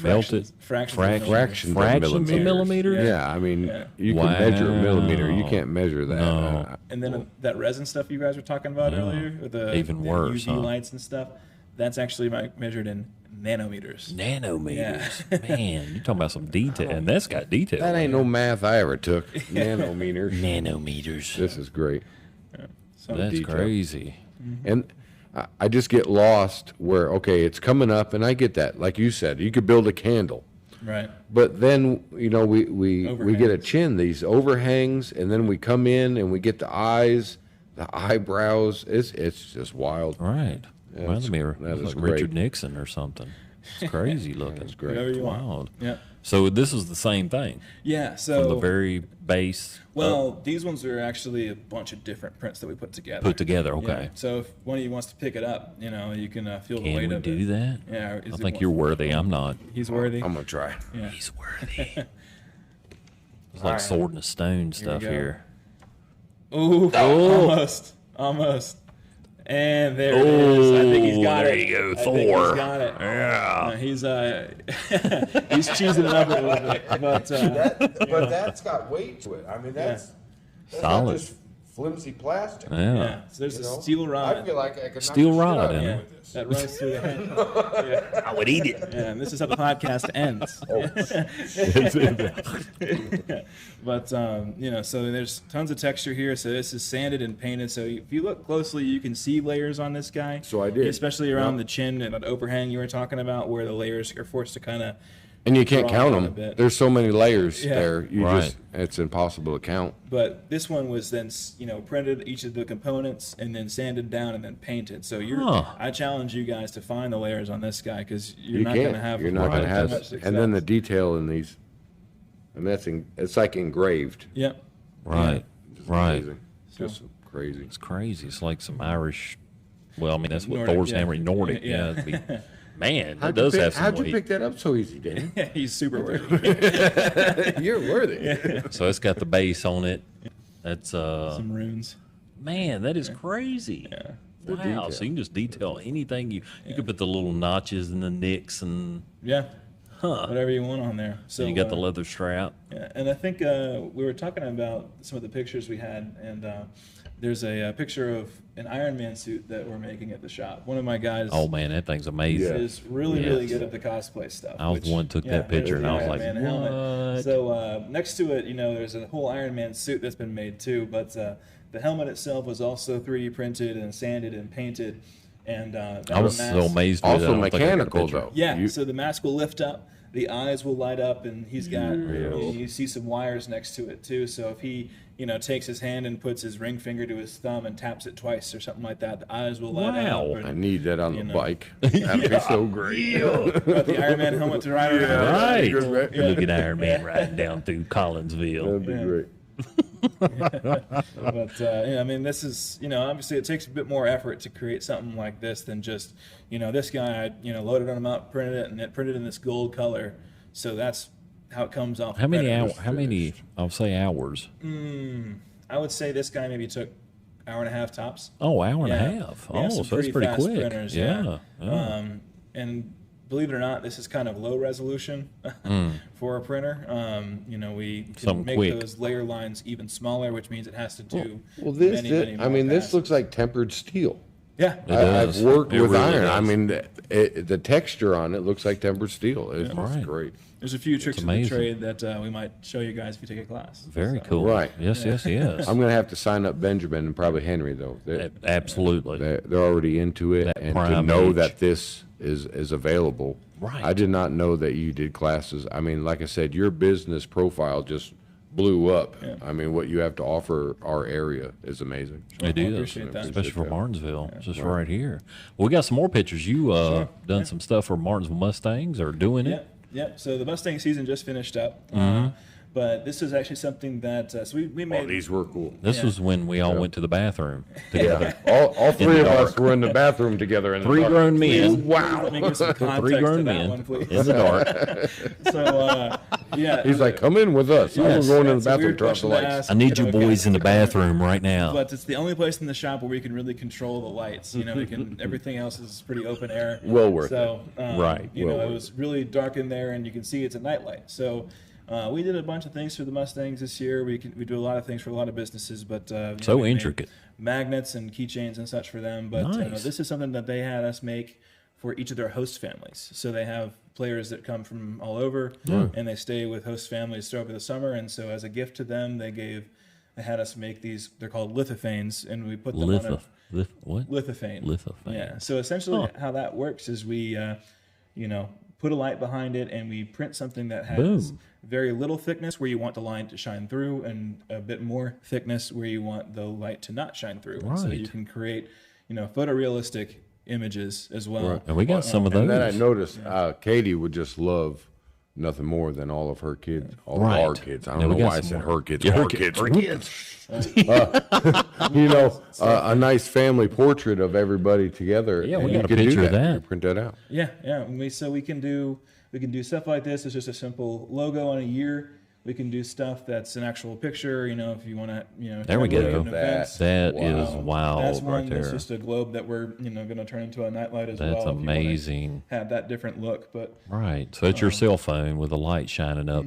Melted. Fractions Fractions of millimeters? Yeah, I mean, you can measure a millimeter. You can't measure that. No. And then that resin stuff you guys were talking about earlier, with the Even worse, UV lights and stuff, that's actually measured in nanometers. Nanometers. Man, you're talking about some detail. And that's got detail. That ain't no math I ever took. Nanometers. Nanometers. This is great. So That's detail. crazy. And I just get lost where, okay, it's coming up, and I get that. Like you said, you could build a candle. Right. But then, we get a Overhangs. chin, these overhangs, and then we come in and we get the eyes, the eyebrows. It's just wild. Right. Well, That it's is like great. Richard Nixon or something. It's crazy looking. That's great. Whatever you want. Wild. Yeah. So this is the same thing Yeah. from So the very base well, these ones are actually a bunch of different prints that we put together. put together. Yeah. Okay. So if one of you wants to pick it up, you can feel the Can weight we of do it. that? Yeah. I think you're worthy. I'm not. He's worthy. I'm going to try. Yeah. He's worthy. It's like sword and a stone stuff go. here. Ooh, almost. And there it is. I think he's got there it. you go, I think Thor. he's got it. Yeah. He's cheesing it up a little bit, but But that's got weight to it. I mean, that's Solid. not just flimsy plastic. Yeah. yeah. So there's a steel rod. I feel like I could Steel knock the rod, shit out of yeah. you with this. that runs through the hand. I would eat it. Yeah, and this is how the podcast ends. But so there's tons of texture here. So this is sanded and painted. So if you look closely, you can see layers on this guy. So I did. Especially around the chin and that overhang you were talking about, where the layers are forced to kind of. And you can't Draw count out a them. bit. There's so many layers Yeah. there. Right. It's impossible to count. But this one was then, printed each of the components and then sanded down and then painted. So I challenge you guys to find the layers on this guy because you're not going to have. You're not going to have. much And then the success. detail in these. And it's like engraved. Yep. Right. Just Right. amazing. Just crazy. It's crazy. It's like some Irish. Well, I mean, that's what Nordic, Thor's yeah. hammer, Nordic. Yeah. Yeah. It'd be, man, that does have some How'd you weight. pick that up so easy, Dan? He's super worthy. You're worthy. So it's got the base on it. That's Some runes. man, that is crazy. Yeah. Wow. detail. So you can just detail anything you could put the little notches and the nicks and Yeah. Whatever you want on there. So you got the leather strap. Yeah, and I think we were talking about some of the pictures we had, and there's a picture of an Iron Man suit that we're making at the shop. One of my guys Oh man, that thing's amazing. is really, Yes. really good at the cosplay stuff. I was the one who took that there's picture, and the I was Iron like, Man helmet. what? So next to it, there's a whole Iron Man suit that's been made too, but the helmet itself was also 3D printed and sanded and painted. And I was so amazed with it. I Also don't think I got a mechanical picture. though. Yeah, You- so the mask will lift up, the eyes will light up, and he's got, you see some wires next to it too. So if he, takes his hand and puts his ring finger to his thumb and taps it twice or something like that, the eyes will light Wow. up. I need that on the know. bike. That'd be so great. Got the Iron Man helmet to ride around. Right. Good, right? Look at Iron Man riding down through Collinsville. That'd be great. But I mean, this is, obviously it takes a bit more effort to create something like this than just, this guy, loaded on a mount, printed it, and it printed in this gold color. So that's how it comes off. How many hours? How many? I'll say hours. I would say this guy maybe took hour and a half tops. Oh, hour and a half. Yeah, Oh, so that's pretty fast quick. Printers, Yeah. And believe it or not, this is kind of low resolution for a printer. We can Something make quick. those layer lines even smaller, which means it has to do this, many I more mean, this passes. looks like tempered steel. Yeah. I've does. worked It with really iron. does. I mean, the texture on it looks like tempered steel. It's Right. great. There's a few tricks in the amazing. trade that we might show you guys if you take a class. Very So, cool. Right. Yes, yes, yes. I'm going to have to sign up Benjamin and probably Henry, though. Absolutely. They're already into it, That and to prime know age. that this is available. Right. I did not know that you did classes. I mean, like I said, your business profile just blew up. Yeah. I mean, what you have to offer our area is amazing. It I is, appreciate that. especially for that. Martinsville, just right here. Well, we got some more pictures. You done some stuff for Martinsville Mustangs or doing Yeah, it? yeah. So the Mustang season just finished up. But this is actually something that so we made. Oh, these were cool. This Yeah. was when we all went to the bathroom together. All three the of us dark. were in the bathroom together. In the Three dark. grown men. Wow. Let me give some context Three grown to that men one, please. in the dark. So yeah, He's like, come in with us. yes, I'm going to the that's a bathroom, weird turn off the question to lights. ask, I need you guys. boys in the bathroom right now. But it's the only place in the shop where we can really control the lights. We can. Everything else is pretty open air. Well worth so, Right. Well it worth was really dark in there, and you can see it's a nightlight. So. We did a bunch of things for the Mustangs this year. We do a lot of things for a lot of businesses, but So we made intricate. magnets and keychains and such for them. But Nice. this is something that they had us make for each of their host families. So they have players that come from all over, and they stay with host families over the summer. And so as a gift to them, they had us make these. They're called lithophanes, and we put them on a What? lithophane. Lithophane. Yeah. So essentially, how that works is we, put a light behind it, and we print something that has Boom. very little thickness where you want the light to shine through, and a bit more thickness where you want the light to not shine through. And so Right. you can create, photorealistic images as well. Right. And we got some of And then I those. noticed Katie would just love nothing more than all of her kids, all Right. of our kids. I Yeah, don't we know got why I some said more. her kids. Yeah, her Our kids. kids. A nice family portrait of everybody together. Yeah, we and got you a could do picture of that. that. You print that out. Yeah, yeah. So we can do stuff like this. It's just a simple logo on a year. We can do stuff that's an actual picture. If you want to, There we template go. an event. That Wow. is wild That's one right that's there. just a globe that we're going to turn into a nightlight as well. That's if you wanna amazing. Have that different look, but Right. So it's your cell phone with a light shining up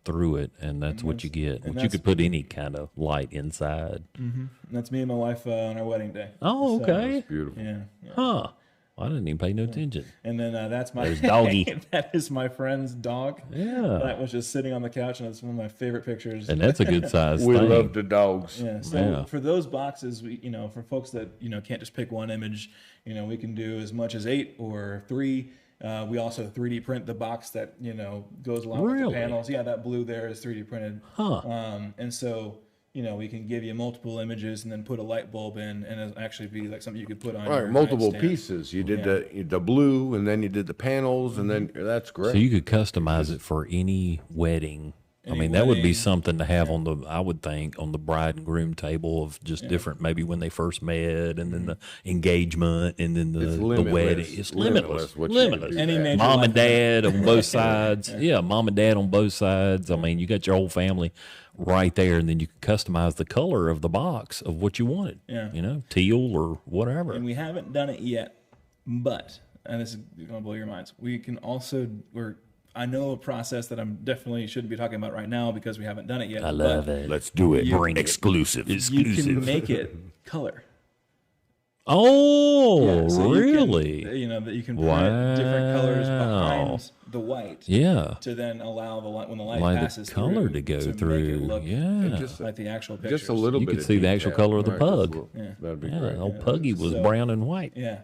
through it, and that's what you get. Which you that's- could put any kind of light inside. that's me and my wife on our wedding day. Oh, So, okay. Beautiful. yeah. Huh. I didn't even pay no attention. And then that's my There's Doggy. that is my friend's dog. Yeah. That was just sitting on the couch, and it's one of my favorite pictures. And that's a good size We thing. love the dogs. Yeah. So Yeah. for those boxes, we for folks that can't just pick one image, we can do as much as 8 or 3. We also 3D print the box that goes along with Really? the panels. Yeah, that blue there is 3D printed. Huh. And so we can give you multiple images and then put a light bulb in, and it'll actually be like something you could put on. All your right, multiple nightstand. pieces. You did the blue, and then you did the panels, and then that's great. So you could customize it for any wedding. I Any mean, that would be wedding. something to have on I would think, on the bride and groom table of just different, maybe when they first met, and then the engagement, and then the limitless. wedding. It's limitless. What you can Limitless. do. Any major Mom life and dad on both sides. Yeah, mom and dad on both sides. I mean, you got your whole family right there, and then you can customize the color of the box of what you wanted. Yeah. Teal or whatever. And we haven't done it yet, but and this is going to blow your minds. We can also I know a process that I'm definitely shouldn't be talking about right now because we haven't done it yet. I love but it. Let's do it. Bring it. Exclusive. You can make it color. Oh, So you can, really? that you can print different colors Wow. behind the white Yeah. to then allow the light when the light Like passes the color through to go make it through. look Yeah. Just, like the actual pictures. just a little You bit. could of see the actual detail. color of the Right, just a pug. little- Yeah. That'd be Yeah, great. old Puggy was So- brown and white. Yeah.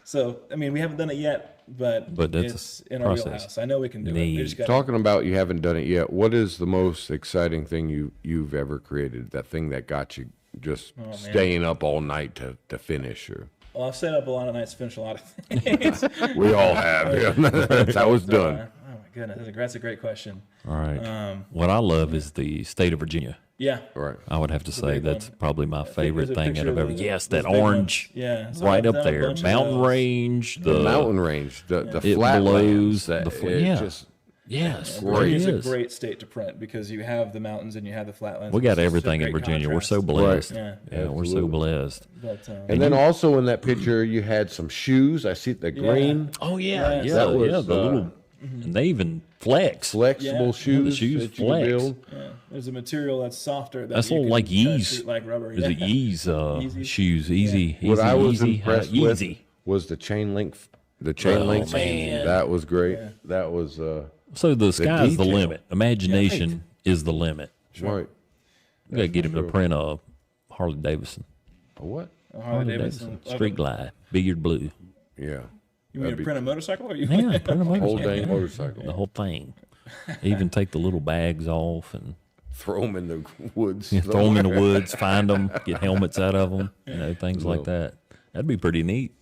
So I mean, we haven't done it yet, but that's it's a in our process. wheelhouse. I know we can do it. Neat. We just got Talking about you haven't done it yet, what is the most exciting thing you've ever created? That thing that got you just staying up all night to finish? Or Well, I've stayed up a lot of nights to finish a lot of things. we all have. Yeah. That's how it's done. Oh my goodness, that's a great question. All right. What I love is the state of Virginia. Yeah. Right. I would have to say big that's one. probably my There's favorite a thing picture out of of every. the- Yes, those that big orange. ones. Yeah. So Right I've up done a there. bunch of Mountain those. range. The mountain range, the It blows flatlands. That the it yeah. just Yes, Great. Virginia's it a is. great state to print because you have the mountains and you have the flatlands. We got It's just a everything in great Virginia. We're so contrast. blessed. Yeah. Yeah, we're so Absolutely. blessed. But, And then also in that picture, you had some shoes. I see the green Oh Yeah. yeah, That was, yeah. The little, and they even flex. flexible Yeah. shoes, The shoes that you could flex. build. yeah, there's a material that's softer. That That's you little can like kind of Yeez. treat like rubber. Is it Yeah. Yeez Yeezy. shoes? Easy. What I was easy, impressed Yeezy. with was the chain link. The chain Oh, link, man. that was great. That was So the sky's the detail. limit. Imagination is the limit. right. You gotta get him to print a Harley Davidson. A what? Harley Davidson. Street Glide, Billiard Blue. Yeah, You mean to print a motorcycle or you? Yeah, print a whole motorcycle. dang motorcycle. The whole thing. Even take the little bags off and Throw them in the woods. throw them in the woods, find them, get helmets out of them, things like that. That'd be pretty neat.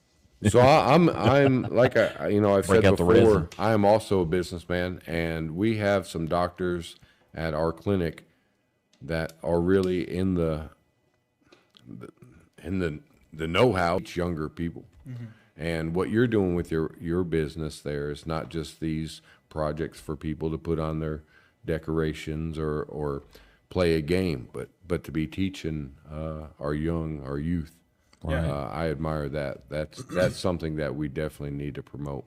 So I'm like I've Break said out the before, resin. I am also a businessman, and we have some doctors at our clinic that are really in the know-how. It's younger people, and what you're doing with your business there is not just these projects for people to put on their decorations or play a game, but to be teaching our youth. I admire that. That's something that we definitely need to promote.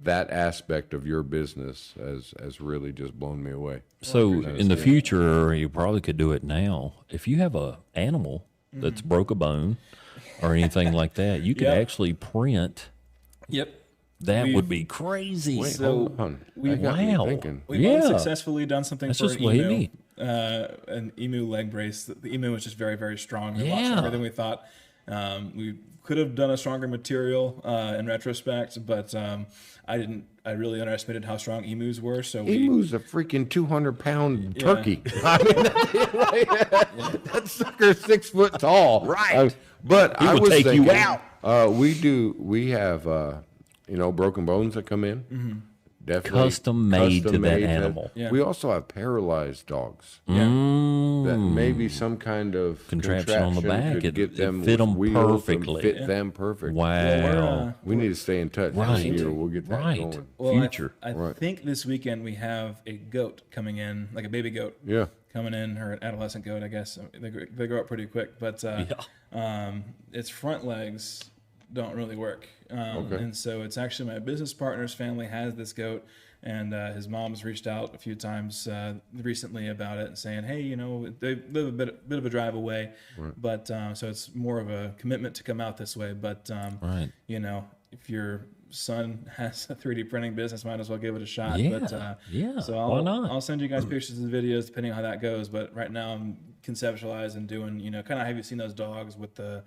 That aspect of your business has really just blown me away. So in the future, you probably could do it now. If you have a animal that's broke a bone or anything like that, you could Yeah. actually print. Yep. That We've- would be crazy. Wait, So, hold on. we- That got me wow. thinking. We've Yeah. unsuccessfully done something That's for just an way emu. neat. An emu leg brace. The emu was just very, very strong. A lot Yeah. stronger than we thought. We could have done a stronger material in retrospect, but I really underestimated how strong emus were. So Emu's a freaking 200-pound turkey. I mean, that sucker's 6 foot tall. Right. But He I would was take you thinking, out. we have broken bones that come in. Definitely Custom made to that custom-made. animal. Yeah. We also have paralyzed dogs. That maybe some kind of Contraption on the back, could it- get it them fit with 'em wheels and perfectly. Fit them perfect. Wow. We need to stay in touch. Right. This year. We'll get that Right. going. Well, Future. I Right. think this weekend we have a goat coming in, like a baby goat. Yeah. Coming in, or an adolescent goat, I guess. They grow up pretty quick, but its front legs don't really work. And so it's actually my business partner's family has this goat, and his mom's reached out a few times recently about it and saying, hey, they live a bit of a drive away, but so it's more of a commitment to come out this way. But, Right. if your son has a 3D printing business, might as well give it a shot. Yeah, But, yeah, So why not? I'll send you guys pictures and videos depending on how that goes. But right now I'm conceptualizing and doing, kind of, have you seen those dogs with the,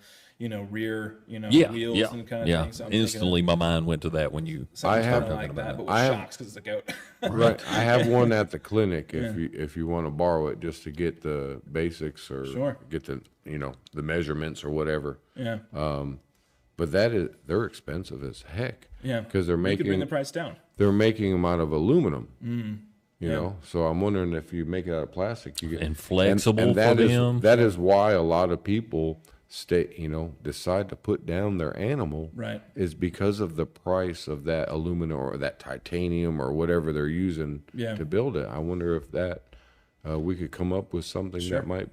rear, wheels Yeah. and kind of Yeah. thing? So I'm thinking Instantly, my mind went to that when you. something I have- kinda like that, but with I have- shocks because it's a goat. Right. I have one at the clinic if you want to borrow it just to get the basics or Sure. get the the measurements or whatever. Yeah. But they're expensive as heck. Yeah. Because they're We could bring making the price down. them out of aluminum. You know, so I'm wondering if you make it out of plastic, you get And flexible that for is- them. That is why a lot of people decide to put down their animal. Right. Is because of the price of that aluminum or that titanium or whatever they're using Yeah. to build it. I wonder if that we could come up with something Sure. that might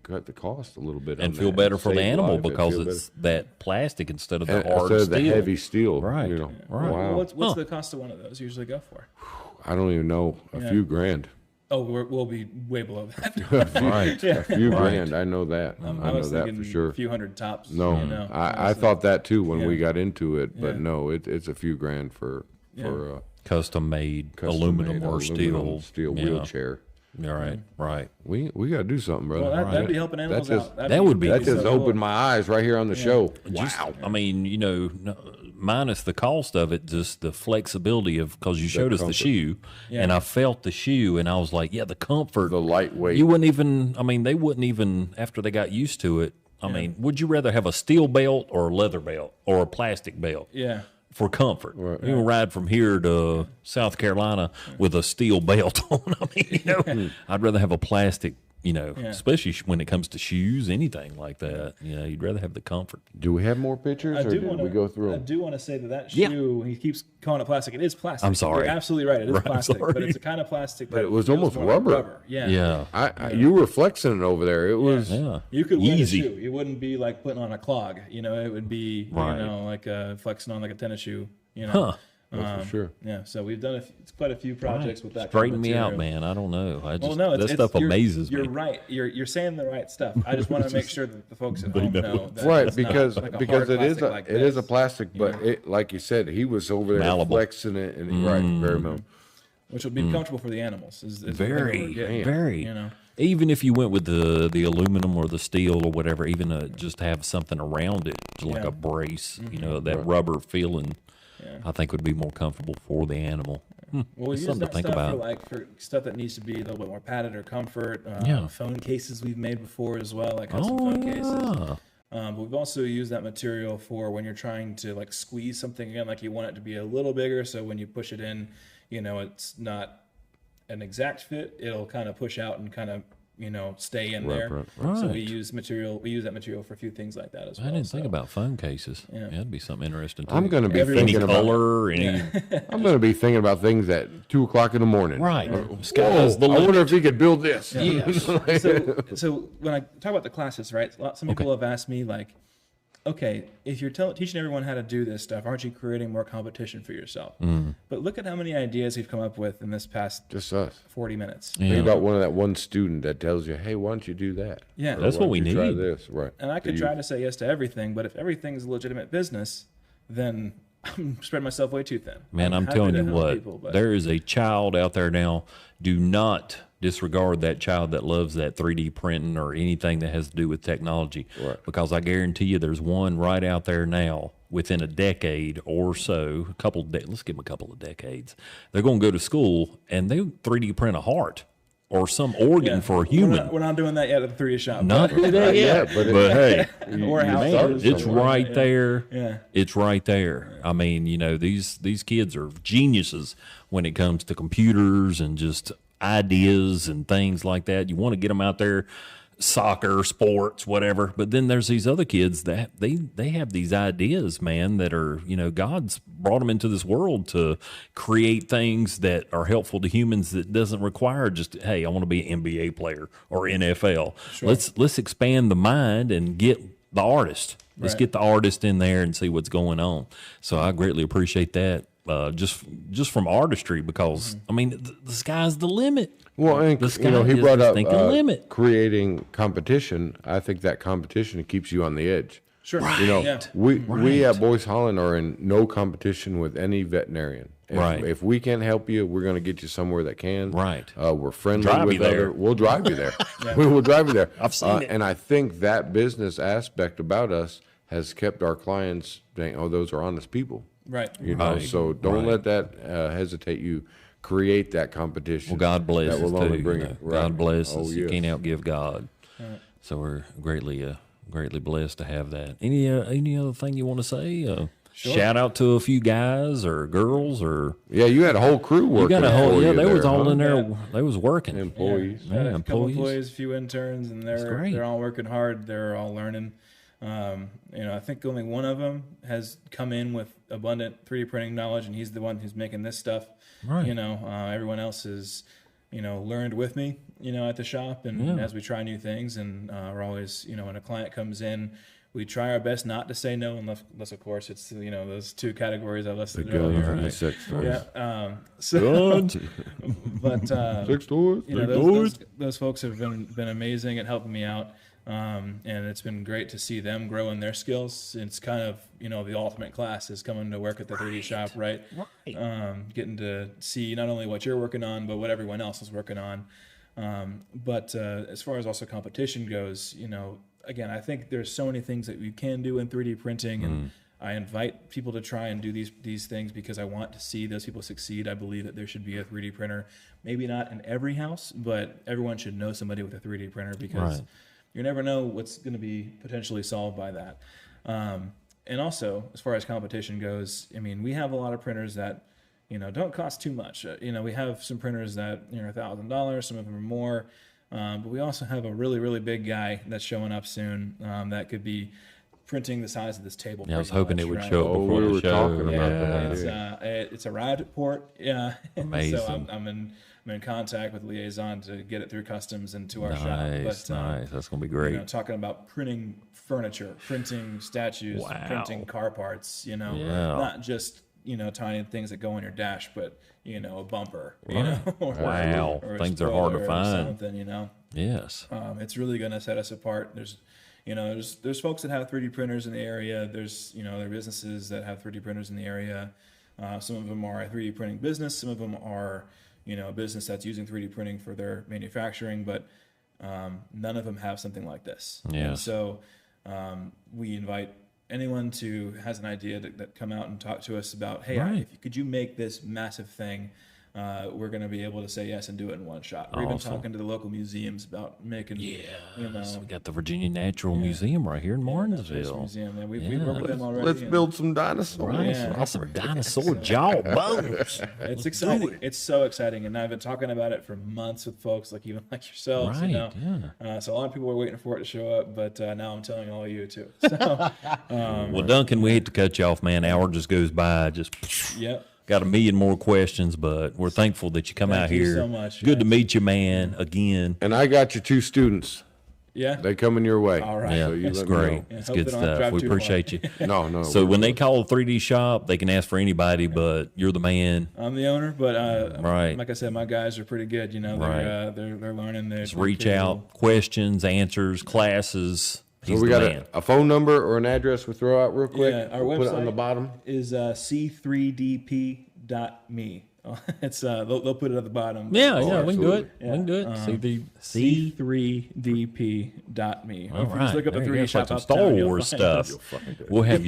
cut the cost a little bit And on feel that better for the save animal life and because feel it's that plastic instead of the better. hard Instead of steel. the heavy steel. Right. You know. Right. Wow. What's the cost of one of those usually go for? I don't even know. A few grand. Oh, we'll be way below that. Right. A few grand. I know that. I I know was that thinking for sure. a few hundred tops. No, I honestly. thought that too when we Yeah. got into it, but Yeah. no, it's a few grand for Custom made custom aluminum made or aluminum steel. Yeah. wheelchair. All right. Right. We got to do something, brother. Well, that'd be helping animals That just- out. That'd that would be- That just so cool. opened my eyes right here on the show. Wow. I mean, minus the cost of it, just the flexibility of, because you showed us the comfort. shoe, and I felt the shoe, and I was like, yeah, the comfort. The lightweight. You wouldn't even, they wouldn't even, after they got used to it, would you rather have a steel belt or a leather belt or a plastic belt? Yeah. For comfort, you can ride from here to South Carolina with a steel belt on. I'd rather have a plastic especially when it comes to shoes, anything like that. You'd rather have the comfort. Do we have more pictures, or did we go through I them? do want to say that shoe, he keeps calling it plastic. It is plastic. I'm sorry. You're absolutely right. It is Right, plastic, sorry. but it's a kind of plastic. But it was feels almost more like rubber. Yeah. You were flexing it over there. It was. Yeah. You could wear easy. the shoe. It wouldn't be like putting on a clog. It would be, Right. like flexing on like a tennis shoe. Huh. That's for sure. Yeah, so we've done quite a few projects with that. Straighten me out, material. man. I don't know. That stuff amazes You're me. right. You're saying the right stuff. I just want to make sure that the folks at home know that Right, it's not because like a because hard it is plastic a like it is a this, plastic, but it, like you said, he was over there Malleable. flexing it, and right, very much. which would be comfortable for the animals. Is the thing that Very, we're getting, very. Even if you went with the aluminum or the steel or whatever, even just have something around it, like a brace, that rubber feeling, I think would be more comfortable for the animal. Well, we That's use something that to think stuff about. for stuff that needs to be a little bit more padded or comfort. Phone cases we've made before as well, like custom phone cases. But we've also used that material for when you're trying to like squeeze something in, like you want it to be a little bigger. So when you push it in, it's not an exact fit. It'll kind of push out and kind of stay in there. right. So we use that material for a few things like that as well. I didn't think about phone cases. Yeah, that'd be something interesting too. I'm going to be any thinking about. color, any I'm going to be thinking about things at 2:00 in the morning. right. Whoa, Sky's the I limit. wonder if he could build this. Yes. So when I talk about the classes, right? Some people have asked me like, okay, if you're teaching everyone how to do this stuff, aren't you creating more competition for yourself? But look at how many ideas we've come up with in this past Just us. 40 minutes. Think about one student that tells you, "Hey, why don't you do that?" Yeah. Or, That's "Why what we don't you try need." this, right? And I could try to say yes to everything, but if everything's a legitimate business, then I'm spreading myself way too thin. Man, I'm happy telling to you help what, people, but- there is a child out there now. Do not disregard that child that loves that 3D printing or anything that has to do with technology. Right. Because I guarantee you there's one right out there now within a decade or so, let's give them a couple of decades. They're going to go to school and they 3D print a heart or some organ for a human. We're not doing that yet at the 3D shop. Not that yet, but but hey, Or how it's right there. Yeah. It's right there. I mean, these kids are geniuses when it comes to computers and just ideas and things like that. You want to get them out there, soccer, sports, whatever. But then there's these other kids that they have these ideas, man, that are, God's brought them into this world to create things that are helpful to humans that doesn't require just, hey, I want to be an NBA player or NFL. Sure. Let's expand the mind and get the artist. Let's get the artist in there and see what's going on. So I greatly appreciate that. Just from artistry, because I mean the sky's the limit. Well, and the sky he is brought the up stinking limit. creating competition. I think that competition keeps you on the edge. Sure. We at Boyce Holland are in no competition with any veterinarian. If we can't help you, we're going to get you somewhere that can. Right. We're friendly Drive with you there. We'll drive you there. We will drive you there. I've seen it. And I think that business aspect about us has kept our clients saying, "Oh, those are honest people." Right. So don't let that hesitate you. Create that competition. Well, God bless that us will only too. bring it. Right. God bless Oh, us. You yes. can't outgive God. So we're greatly blessed to have that. Any other thing you want to say? Sure. Shout out to a few guys or girls or Yeah, you had a whole crew working. you got a whole for you they was there, all huh? in there. They was working. Employees. Yeah, A couple employees. employees, a few interns, and great. they're all working hard. They're all learning. I think only one of them has come in with abundant 3D printing knowledge, and he's the one who's making this stuff. Right. Everyone else is, learned with me, at the shop, and as we try new things, and we're always, when a client comes in, we try our best not to say no, unless of course it's those two categories I listed Guns earlier. and the Right? sex toys. Yeah. Guns. Sex But toys. those folks have been amazing at helping me out, and it's been great to see them grow in their skills. It's kind of the ultimate class is coming to work at the 3D shop, right? Getting to see not only what you're working on, but what everyone else is working on. But as far as also competition goes, again, I think there's so many things that we can do in 3D printing, and I invite people to try and do these things because I want to see those people succeed. I believe that there should be a 3D printer, maybe not in every house, but everyone should know somebody with a 3D printer because you never know what's going to be potentially solved by that. And also, as far as competition goes, I mean, we have a lot of printers that don't cost too much. We have some printers that are $1,000, some of them are more. But we also have a really, really big guy that's showing up soon that could be printing the size of this table. Yeah, I was pretty hoping much, it would right? show up before we the were show. talking about Yeah. that. It's arrived at port. Yeah. Amazing. So I'm in contact with liaison to get it through customs and to our shop. Nice, But, nice. That's gonna be great. you know, talking about printing furniture, printing statues, Wow. printing car parts, you know, Yeah. not just, you know, tiny things that go on your dash, but, you know, a bumper, you know, or, Wow. or a Things are hard to spoiler or find. something, you know. Yes. It's really going to set us apart. There's folks that have 3D printers in the area. There's, you know, there are businesses that have 3D printers in the area. Some of them are a 3D printing business. Some of them are, you know, a business that's using 3D printing for their manufacturing, but none of them have something like this. Yes. And so we invite anyone who has an idea that come out and talk to us about, hey, Right. could you make this massive thing? We're going to be able to say yes and do it in one shot. We're even Awesome. talking to the local museums about making, you know, So we got the Virginia Natural Museum right here in Martinsville. museum. Yeah, we've worked with them already. Let's and build some dinosaurs. Right. Yeah. That's some dinosaur jaw bones. It's exciting. It's so exciting, and I've been talking about it for months with folks, like even like yourselves. Right. You know? Yeah. So a lot of people were waiting for it to show up, but now I'm telling all of you too. So, Well, Duncan, we hate to cut you off, man. Hour just goes by. Just yep. got a million more questions, but we're thankful that you come out you here. so much, Good to guys. meet you, man. Again. And I got your 2 students. Yeah. They coming your way. All right. Yeah, So you that's let me great. know. Yeah, It's hope good they don't have to stuff. drive We too far. appreciate you. No. So when they call a 3D shop, they can ask for anybody, but you're the man. I'm the owner, but Right. like I said, my guys are pretty good. You know, Right. they're learning. They're Just reach out, questions, ansers, classes. So He's we the got man. a phone number or an address we throw out real quick. Yeah, our We'll put it on website the bottom. is c3dp.me. It's they'll put it at the bottom. Yeah, Oh, yeah, we can do absolutely. it. We can do it. c3dp.me. All If you just look up the There you 3D go. shop Like some Uptown, Star you'll Wars find stuff. us. We'll have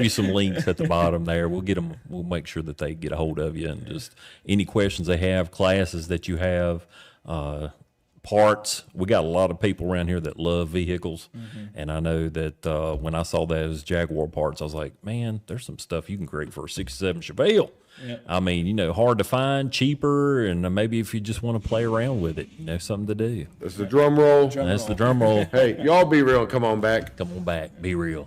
you some links at the bottom there. We'll get them. We'll make sure that they get a hold of you and just any questions they have, classes that you have, parts. We got a lot of people around here that love vehicles, and I know that when I saw that as Jaguar parts, I was like, man, there's some stuff you can create for a '67 Chevelle. Yeah. I mean, you know, hard to find, cheaper, and maybe if you just want to play around with it, you know, something to do. That's the drum roll. That's the drum roll. Hey, y'all be real. Come on back. Come on back, be real.